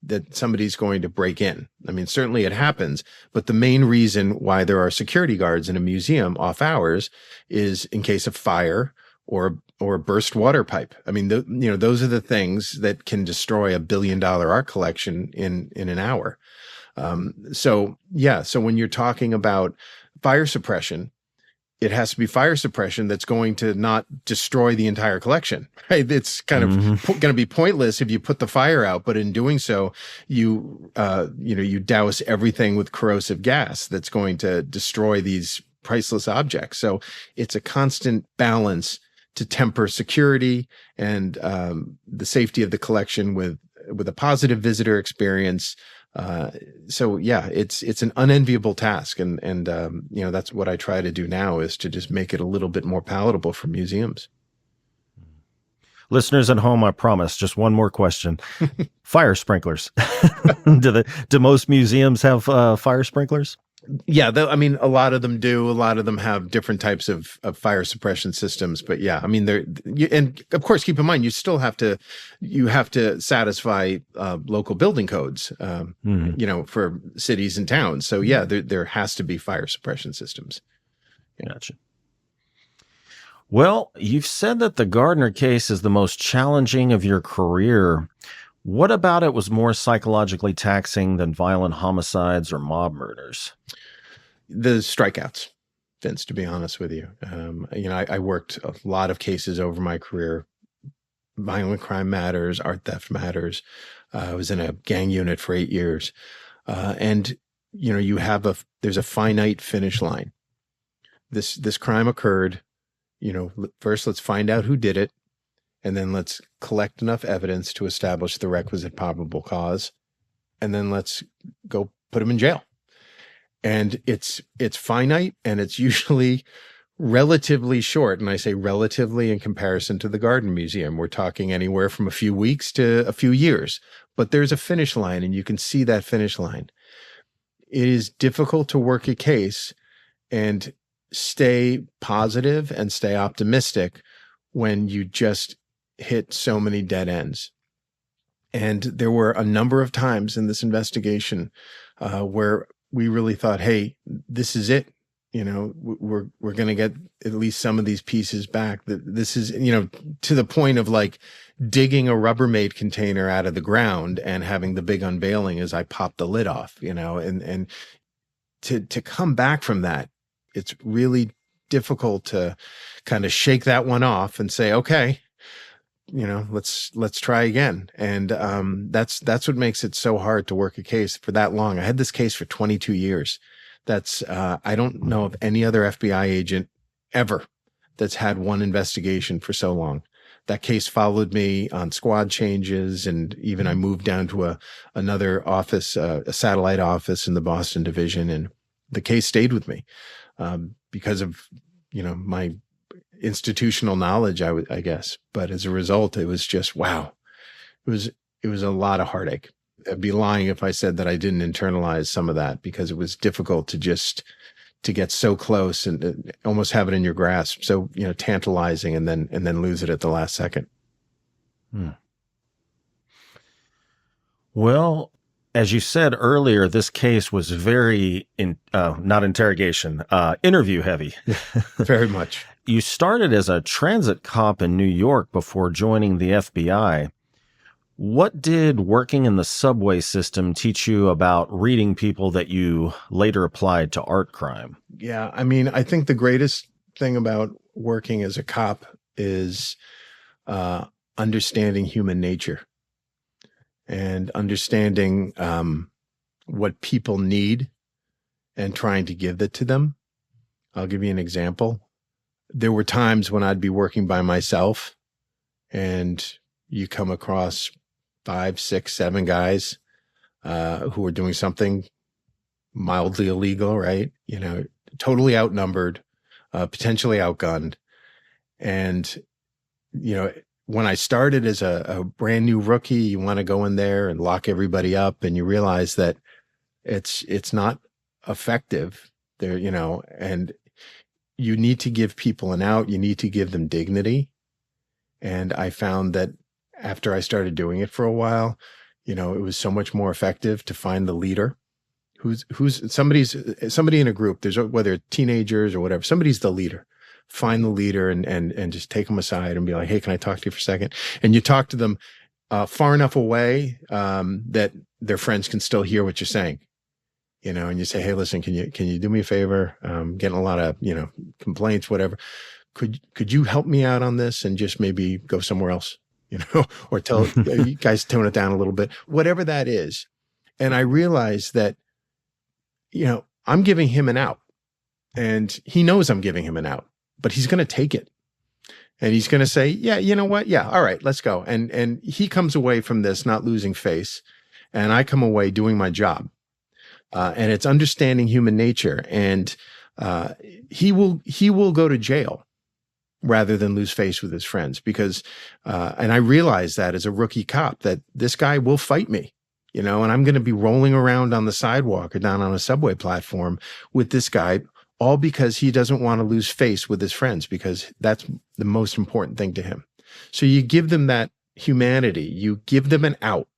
that somebody's going to break in. I mean, certainly it happens, but the main reason why there are security guards in a museum off hours is in case of fire or a burst water pipe. I mean, those are the things that can destroy $1 billion art collection in an hour. So when you're talking about fire suppression, it has to be fire suppression that's going to not destroy the entire collection, right? It's kind of going to be pointless if you put the fire out, but in doing so, you douse everything with corrosive gas that's going to destroy these priceless objects. So it's a constant balance to temper security and the safety of the collection with a positive visitor experience. It's an unenviable task. And that's what I try to do now, is to just make it a little bit more palatable for museums. Listeners at home, I promise, just one more question. Fire sprinklers. Do most museums have fire sprinklers? Yeah, a lot of them do. A lot of them have different types of fire suppression systems. But yeah, I mean, and of course, keep in mind, you have to satisfy local building codes, for cities and towns. So yeah, there has to be fire suppression systems. Yeah. Gotcha. Well, you've said that the Gardner case is the most challenging of your career. What about it was more psychologically taxing than violent homicides or mob murders? The strikeouts, Vince, to be honest with you. I worked a lot of cases over my career. Violent crime matters, art theft matters. I was in a gang unit for 8 years. And there's a finite finish line. This crime occurred, first let's find out who did it. And then let's collect enough evidence to establish the requisite probable cause. And then let's go put him in jail. And it's finite, and it's usually relatively short. And I say relatively in comparison to the Gardner Museum. We're talking anywhere from a few weeks to a few years. But there's a finish line, and you can see that finish line. It is difficult to work a case and stay positive and stay optimistic when you just hit so many dead ends. And there were a number of times in this investigation where we really thought, hey, this is it. We're going to get at least some of these pieces back. This is, to the point of like digging a Rubbermaid container out of the ground and having the big unveiling as I popped the lid off, and to come back from that, it's really difficult to kind of shake that one off and say, okay, let's try again. And that's what makes it so hard to work a case for that long. I had this case for 22 years. I don't know of any other FBI agent ever that's had one investigation for so long. That case followed me on squad changes, and even I moved down to another office, a satellite office in the Boston division, and the case stayed with me because of my institutional knowledge, I guess. But as a result, it was just, wow. It was a lot of heartache. I'd be lying if I said that I didn't internalize some of that, because it was difficult to get so close and almost have it in your grasp. So, tantalizing, and then lose it at the last second. Well, as you said earlier, this case was very not interrogation, interview heavy. Very much. You started as a transit cop in New York before joining the FBI. What did working in the subway system teach you about reading people that you later applied to art crime? Yeah, I mean, I think the greatest thing about working as a cop is understanding human nature and understanding what people need and trying to give that to them. I'll give you an example. There were times when I'd be working by myself, and you come across 5, 6, 7 guys who were doing something mildly illegal, right? Totally outnumbered, potentially outgunned. And, when I started as a brand new rookie, you want to go in there and lock everybody up, and you realize that it's not effective there, and you need to give people an out. You need to give them dignity. And I found that after I started doing it for a while, it was so much more effective to find the leader who's somebody in a group. There's whether teenagers or whatever, somebody's the leader. Find the leader and just take them aside and be like, hey, can I talk to you for a second? And you talk to them far enough away that their friends can still hear what you're saying. And you say, hey, listen, can you do me a favor? Getting a lot of, complaints, whatever. Could you help me out on this and just maybe go somewhere else, or tell you guys tone it down a little bit, whatever that is. And I realized that, I'm giving him an out, and he knows I'm giving him an out, but he's going to take it. And he's going to say, yeah, you know what? Yeah. All right, let's go. And he comes away from this not losing face, and I come away doing my job. And it's understanding human nature, and he will go to jail rather than lose face with his friends, because and I realized that as a rookie cop, that this guy will fight me, and I'm going to be rolling around on the sidewalk or down on a subway platform with this guy, all because he doesn't want to lose face with his friends, because that's the most important thing to him. So you give them that humanity, you give them an out.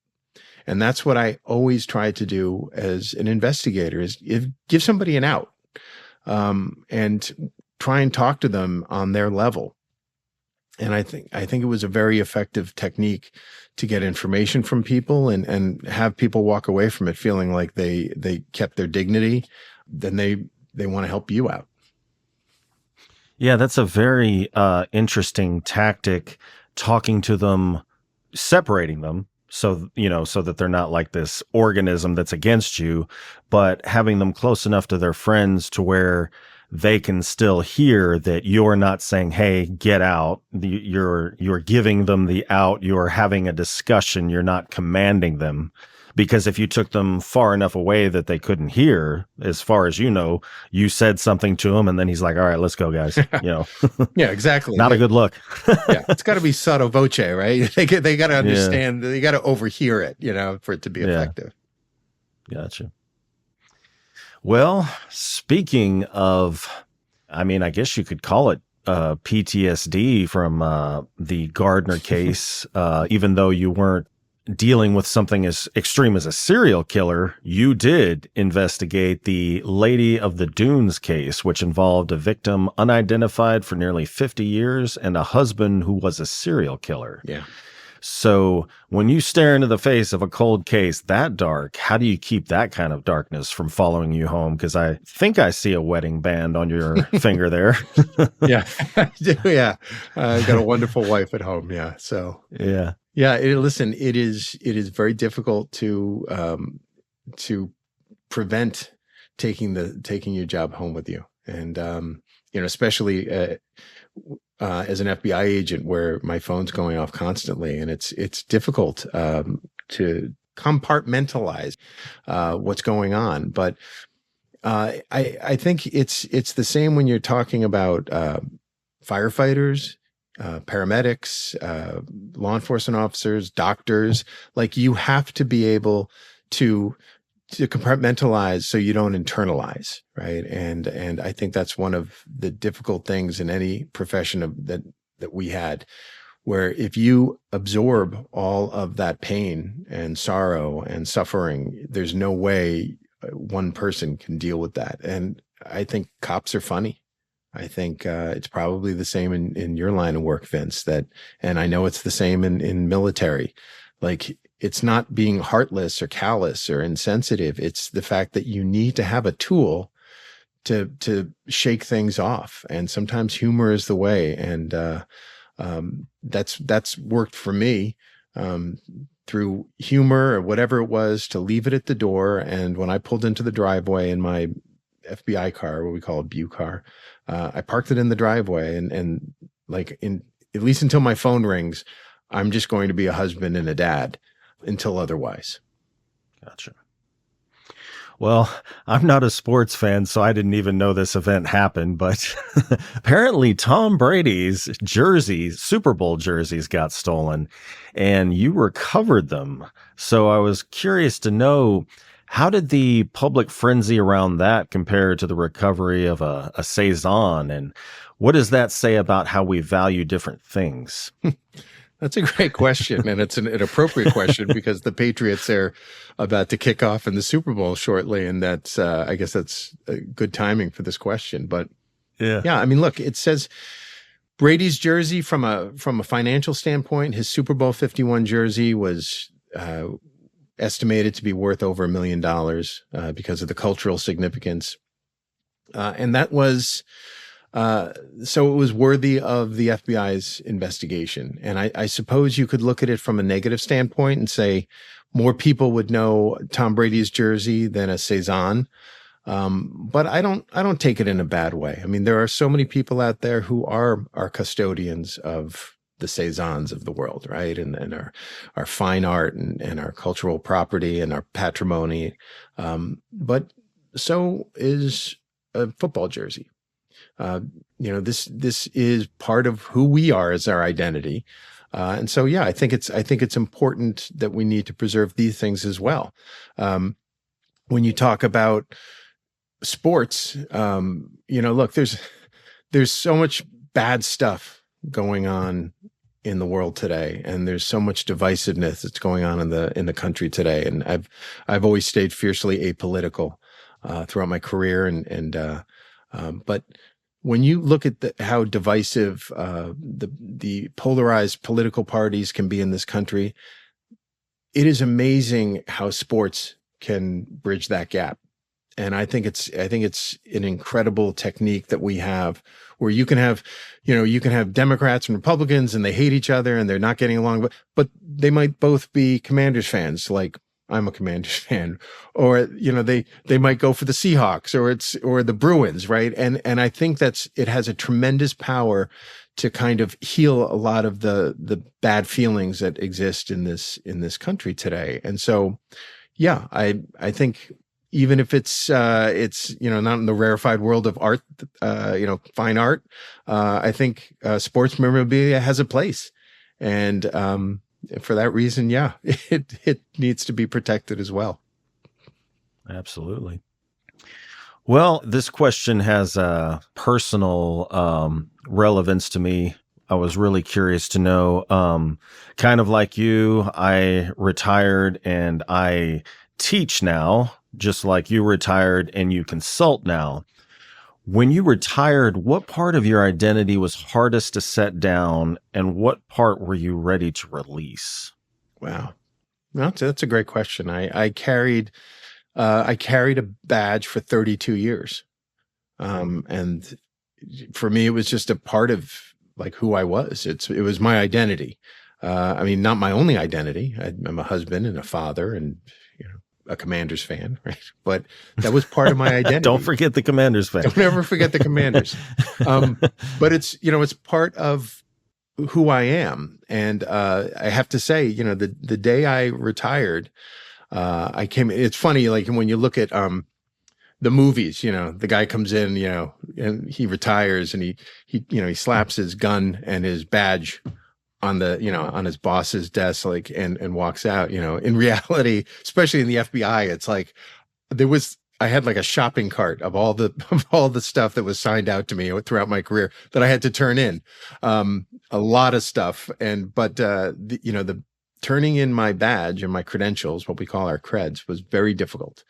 And that's what I always try to do as an investigator, is give somebody an out, and try and talk to them on their level. And I think it was a very effective technique to get information from people and have people walk away from it feeling like they kept their dignity. Then they want to help you out. Yeah, that's a very interesting tactic, talking to them, separating them. So that they're not like this organism that's against you, but having them close enough to their friends to where they can still hear that you're not saying, hey, get out. You're giving them the out. You're having a discussion. You're not commanding them. Because if you took them far enough away that they couldn't hear, as far as you said something to him, and then he's like, all right, let's go, guys. Yeah, exactly. Not a good look. Yeah, it's got to be sotto voce, right? They got to understand, they got to overhear it, for it to be effective. Gotcha. Well, speaking of, I guess you could call it PTSD from the Gardner case, even though you weren't dealing with something as extreme as a serial killer, you did investigate the Lady of the Dunes case, which involved a victim unidentified for nearly 50 years and a husband who was a serial killer. Yeah. So when you stare into the face of a cold case that dark, how do you keep that kind of darkness from following you home? Because I think I see a wedding band on your finger there. Yeah. I do, yeah. I got a wonderful wife at home. Yeah. So. Yeah. Yeah. Listen, it is very difficult to prevent taking your job home with you. And, especially, as an FBI agent where my phone's going off constantly, and it's difficult, to compartmentalize, what's going on. But, I think it's the same when you're talking about, firefighters, paramedics, law enforcement officers, doctors. Like, you have to be able to compartmentalize so you don't internalize, right? And I think that's one of the difficult things in any profession that we had, where if you absorb all of that pain and sorrow and suffering, there's no way one person can deal with that. And I think cops are funny. I think it's probably the same in your line of work, Vince, and I know it's the same in military. Like, it's not being heartless or callous or insensitive. It's the fact that you need to have a tool to shake things off. And sometimes humor is the way. And that's worked for me through humor or whatever it was, to leave it at the door. And when I pulled into the driveway in my FBI car, what we call a BU car, I parked it in the driveway, and like, at least until my phone rings, I'm just going to be a husband and a dad until otherwise. Gotcha. Well, I'm not a sports fan, so I didn't even know this event happened, but apparently Tom Brady's jerseys, Super Bowl jerseys got stolen and you recovered them. So I was curious to know, how did the public frenzy around that compare to the recovery of a Saison? And what does that say about how we value different things? That's a great question, and it's an appropriate question because the Patriots are about to kick off in the Super Bowl shortly, and that's I guess that's good timing for this question. But Yeah. yeah, I mean, look, it says Brady's jersey from a financial standpoint, his Super Bowl 51 jersey was estimated to be worth over $1 million because of the cultural significance, and that was. So it was worthy of the FBI's investigation. And I suppose you could look at it from a negative standpoint and say more people would know Tom Brady's jersey than a Saison. But I don't take it in a bad way. I mean, there are so many people out there who are custodians of the Saisons of the world, right? And our fine art and our cultural property and our patrimony. But so is a football jersey. This is part of who we are as our identity. And so, yeah, I think it's important that we need to preserve these things as well. When you talk about sports, look, there's so much bad stuff going on in the world today, and there's so much divisiveness that's going on in the country today. And I've always stayed fiercely apolitical throughout my career, but when you look at how divisive the polarized political parties can be in this country, it is amazing how sports can bridge that gap. And I think it's an incredible technique that we have, where you can have Democrats and Republicans and they hate each other and they're not getting along, but they might both be Commanders fans, like I'm a Commanders fan, or they might go for the Seahawks or the Bruins, right? And I think it has a tremendous power to kind of heal a lot of the bad feelings that exist in this country today. And so, yeah, I think even if it's not in the rarefied world of art, fine art, I think sports memorabilia has a place, and for that reason, yeah, it needs to be protected as well. Absolutely. Well, this question has a personal relevance to me. I was really curious to know, kind of like you, I retired and I teach now, just like you retired and you consult now. When you retired, what part of your identity was hardest to set down, and what part were you ready to release? Wow. Well, that's a great question. I carried a badge for 32 years. And for me, it was just a part of like who I was. It was my identity. I mean, not my only identity. I'm a husband and a father and, a Commanders fan, right? But that was part of my identity. Don't forget the Commanders fan. Don't ever forget the Commanders. But it's part of who I am. And I have to say, the day I retired, it's funny, like when you look at the movies, the guy comes in, and he retires and he slaps his gun and his badge on on his boss's desk, like, and walks out. In reality, especially in the FBI, it's like I had like a shopping cart of all the stuff that was signed out to me throughout my career that I had to turn in, a lot of stuff. But the turning in my badge and my credentials, what we call our creds, was very difficult.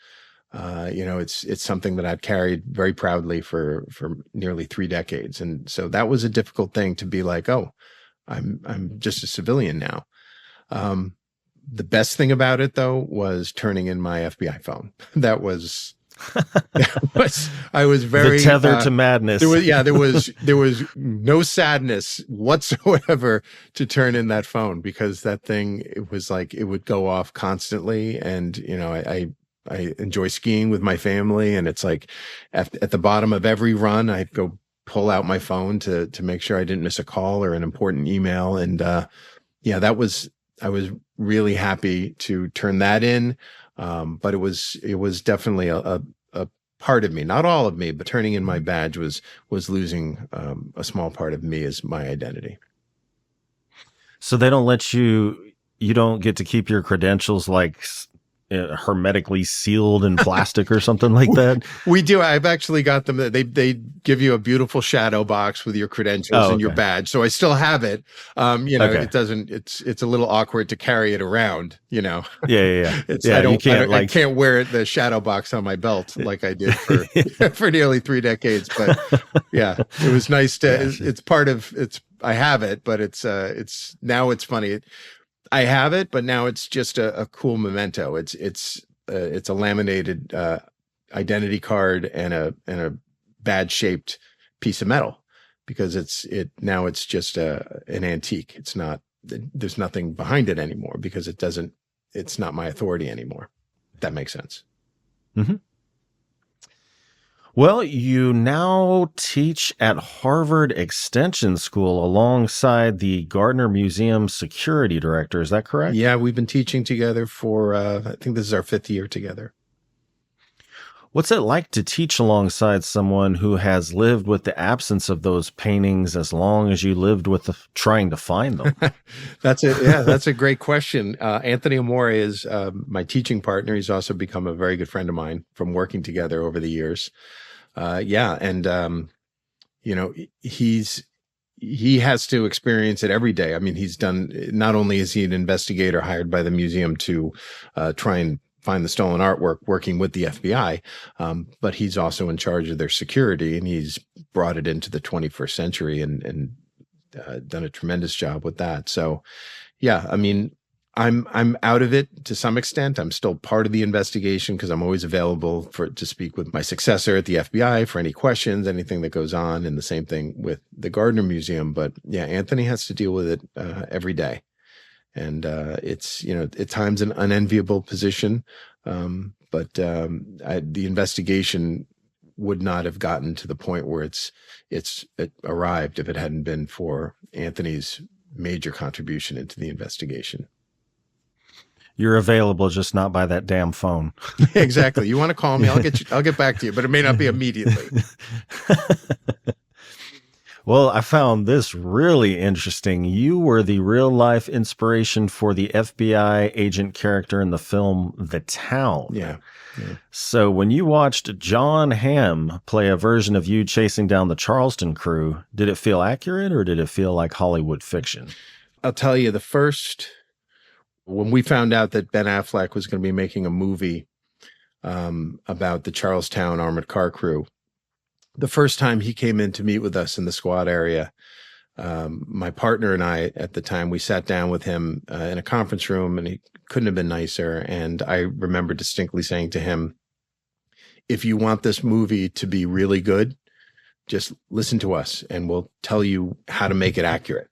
It's something that I've carried very proudly for nearly 3 decades. And so that was a difficult thing to be like, oh, I'm just a civilian now. The best thing about it, though, was turning in my FBI phone. I was very the tether to madness. There was no sadness whatsoever to turn in that phone, because that thing, it was like it would go off constantly. And I enjoy skiing with my family, and it's like at the bottom of every run, I'd go pull out my phone to make sure I didn't miss a call or an important email. And I was really happy to turn that in. But it was definitely a part of me, not all of me, but turning in my badge was losing a small part of me as my identity. So they don't let you don't get to keep your credentials like hermetically sealed in plastic or something like that? We do. I've actually got them. They give you a beautiful shadow box with your credentials and your badge. So I still have it. Okay. It doesn't. It's a little awkward to carry it around. Yeah. I can't wear the shadow box on my belt like I did for for nearly 3 decades. But yeah, it was nice to. Gotcha. It's part of. I have it, but it's now it's funny. I have it, but now it's just a cool memento. It's a laminated identity card and a badge shaped piece of metal, because it's just an antique. It's not. There's nothing behind it anymore, because it's not my authority anymore. If that makes sense. Mm-hmm. Well, you now teach at Harvard Extension School alongside the Gardner Museum security director. Is that correct? Yeah, we've been teaching together for, I think this is our 5th year together. What's it like to teach alongside someone who has lived with the absence of those paintings as long as you lived with trying to find them? That's it. Yeah, that's a great question. Anthony Amore is my teaching partner. He's also become a very good friend of mine from working together over the years. And he has to experience it every day. I mean, not only is he an investigator hired by the museum to try and find the stolen artwork, working with the FBI, but he's also in charge of their security, and he's brought it into the 21st century and done a tremendous job with that. So, yeah, I mean, I'm out of it to some extent. I'm still part of the investigation because I'm always available to speak with my successor at the FBI for any questions, anything that goes on, and the same thing with the Gardner Museum. But yeah, Anthony has to deal with it every day. And it's, at times an unenviable position. But the investigation would not have gotten to the point where it arrived if it hadn't been for Anthony's major contribution into the investigation. You're available, just not by that damn phone. Exactly. You want to call me? I'll get back to you, but it may not be immediately. Well, I found this really interesting. You were the real life inspiration for the FBI agent character in the film The Town. Yeah. So when you watched John Hamm play a version of you chasing down the Charleston crew, did it feel accurate or did it feel like Hollywood fiction? I'll tell you, when we found out that Ben Affleck was going to be making a movie about the Charlestown armored car crew, the first time he came in to meet with us in the squad area, my partner and I at the time, we sat down with him in a conference room, and he couldn't have been nicer. And I remember distinctly saying to him, if you want this movie to be really good, just listen to us and we'll tell you how to make it accurate.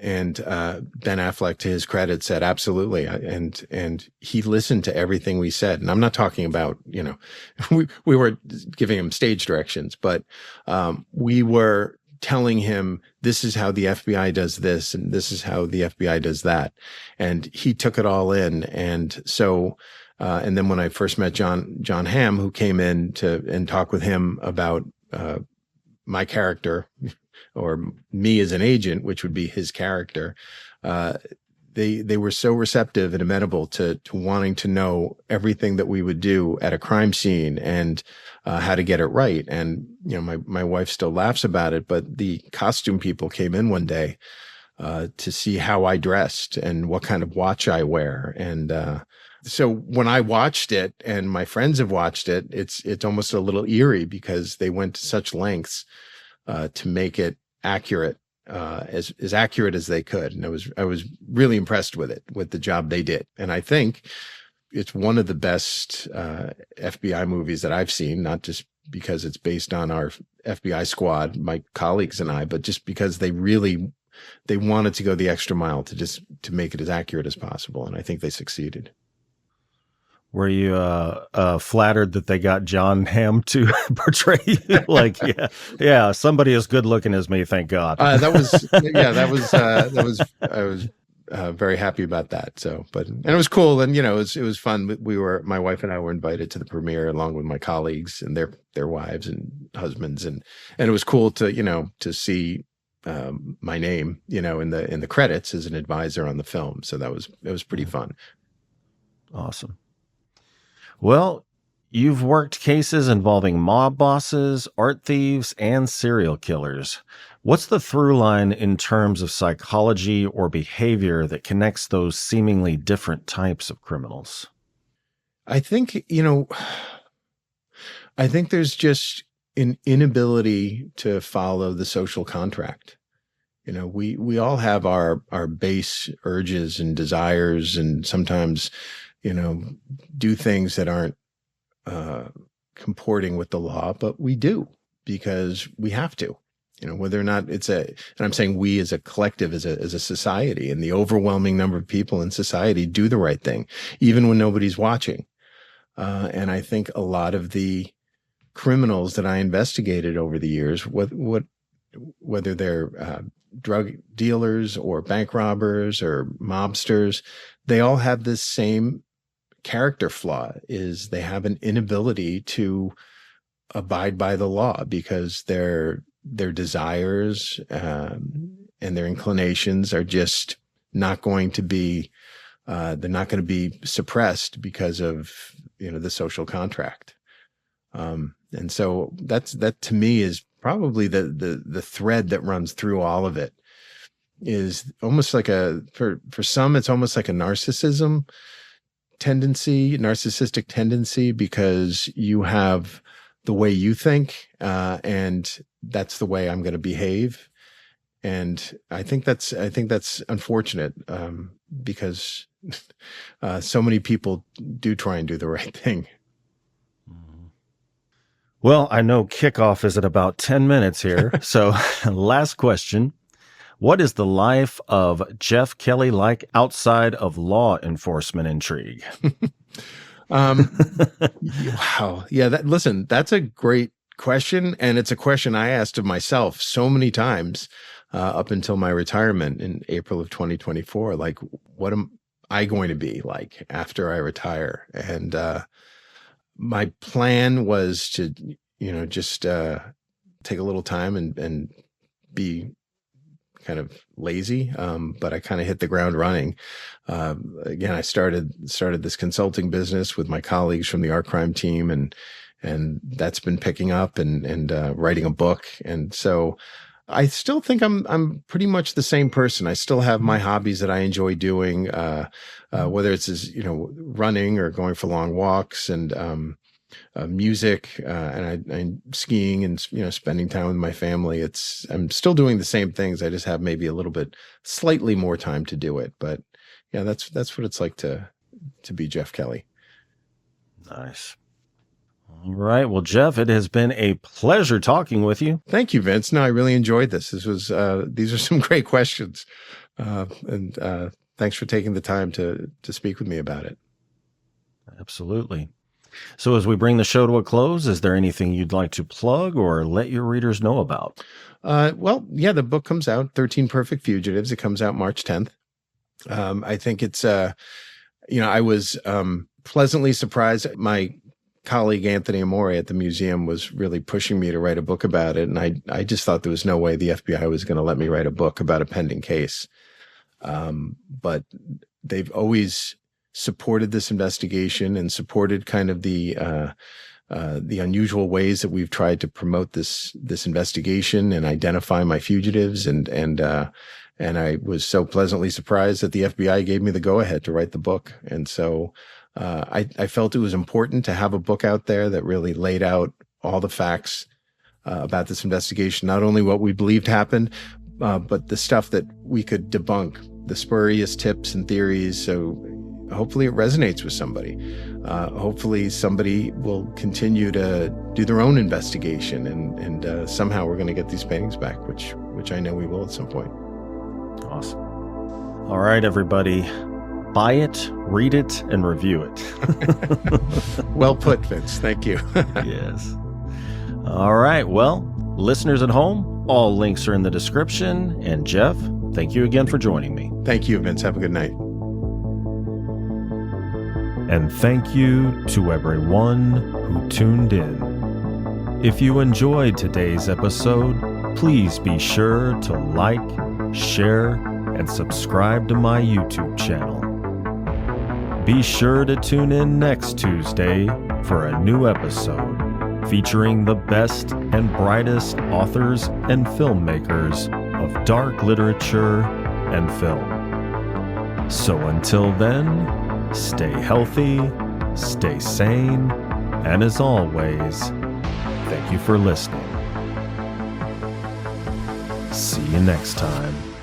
And Ben Affleck, to his credit, said absolutely, and he listened to everything we said. And I'm not talking about, we were giving him stage directions, but we were telling him this is how the FBI does this and this is how the FBI does that, and he took it all in. And so, and then when I first met John Hamm, who came in and talk with him about my character, or me as an agent, which would be his character, they were so receptive and amenable to wanting to know everything that we would do at a crime scene and how to get it right. And my wife still laughs about it, but the costume people came in one day to see how I dressed and what kind of watch I wear. And so when I watched it, and my friends have watched it, it's almost a little eerie because they went to such lengths to make it accurate, as accurate as they could. And I was really impressed with the job they did. And I think it's one of the best FBI movies that I've seen, not just because it's based on our FBI squad, my colleagues and I, but just because they wanted to go the extra mile to make it as accurate as possible. And I think they succeeded. Were you flattered that they got John Hamm to portray you? Like, yeah, somebody as good looking as me, thank God. I was very happy about that. So, and it was cool. And, it was fun. My wife and I were invited to the premiere along with my colleagues and their wives and husbands. And it was cool to see, my name, in the credits as an advisor on the film. So it was pretty fun. Awesome. Well, you've worked cases involving mob bosses, art thieves, and serial killers. What's the through line in terms of psychology or behavior that connects those seemingly different types of criminals? I think, there's just an inability to follow the social contract. We all have our base urges and desires, and sometimes, do things that aren't comporting with the law, but we do because we have to. Whether or not and I'm saying we as a collective, as a society, and the overwhelming number of people in society do the right thing, even when nobody's watching. And I think a lot of the criminals that I investigated over the years, whether they're drug dealers or bank robbers or mobsters, they all have this same character flaw, is they have an inability to abide by the law because their desires and their inclinations are just not going to be they're not going to be suppressed because of the social contract. And so that to me is probably the thread that runs through all of it, is almost like for some it's almost like a narcissistic tendency, because you have the way you think, and that's the way I'm going to behave. And I think that's unfortunate, because so many people do try and do the right thing. Well, I know kickoff is at about 10 minutes here. So last question. What is the life of Geoff Kelly like outside of law enforcement intrigue? Wow. Yeah. Listen, that's a great question. And it's a question I asked of myself so many times up until my retirement in April of 2024. Like, what am I going to be like after I retire? And my plan was to, just take a little time and be kind of lazy, but I kind of hit the ground running. Again, I started this consulting business with my colleagues from the art crime team, and that's been picking up, and writing a book. And so I still think I'm pretty much the same person. I still have my hobbies that I enjoy doing, whether it's running or going for long walks, and music, and skiing, and spending time with my family. I'm still doing the same things. I just have maybe a little bit slightly more time to do it. But yeah, that's what it's like to be Geoff Kelly. Nice. All right. Well, Geoff, it has been a pleasure talking with you. Thank you, Vince. No, I really enjoyed this. These are some great questions. And thanks for taking the time to speak with me about it. Absolutely. So as we bring the show to a close, is there anything you'd like to plug or let your readers know about? Well, yeah, the book comes out, 13 Perfect Fugitives. It comes out March 10th. I think it's, I was pleasantly surprised. My colleague, Anthony Amore at the museum, was really pushing me to write a book about it. And I just thought there was no way the FBI was going to let me write a book about a pending case. But they've always supported this investigation and supported kind of the unusual ways that we've tried to promote this investigation and identify my fugitives. And I was so pleasantly surprised that the FBI gave me the go-ahead to write the book. And so I felt it was important to have a book out there that really laid out all the facts about this investigation, not only what we believed happened, but the stuff that we could debunk, the spurious tips and theories. So hopefully it resonates with somebody. Hopefully somebody will continue to do their own investigation, and somehow we're going to get these paintings back, which I know we will at some point. Awesome. All right, everybody. Buy it, read it, and review it. Well put, Vince. Thank you. Yes. All right. Well, listeners at home, all links are in the description. And Geoff, Thank you again for joining me. Thank you, Vince. Have a good night. And thank you to everyone who tuned in. If you enjoyed today's episode, please be sure to like, share, and subscribe to my YouTube channel. Be sure to tune in next Tuesday for a new episode featuring the best and brightest authors and filmmakers of dark literature and film. So until then, stay healthy, stay sane, and as always, thank you for listening. See you next time.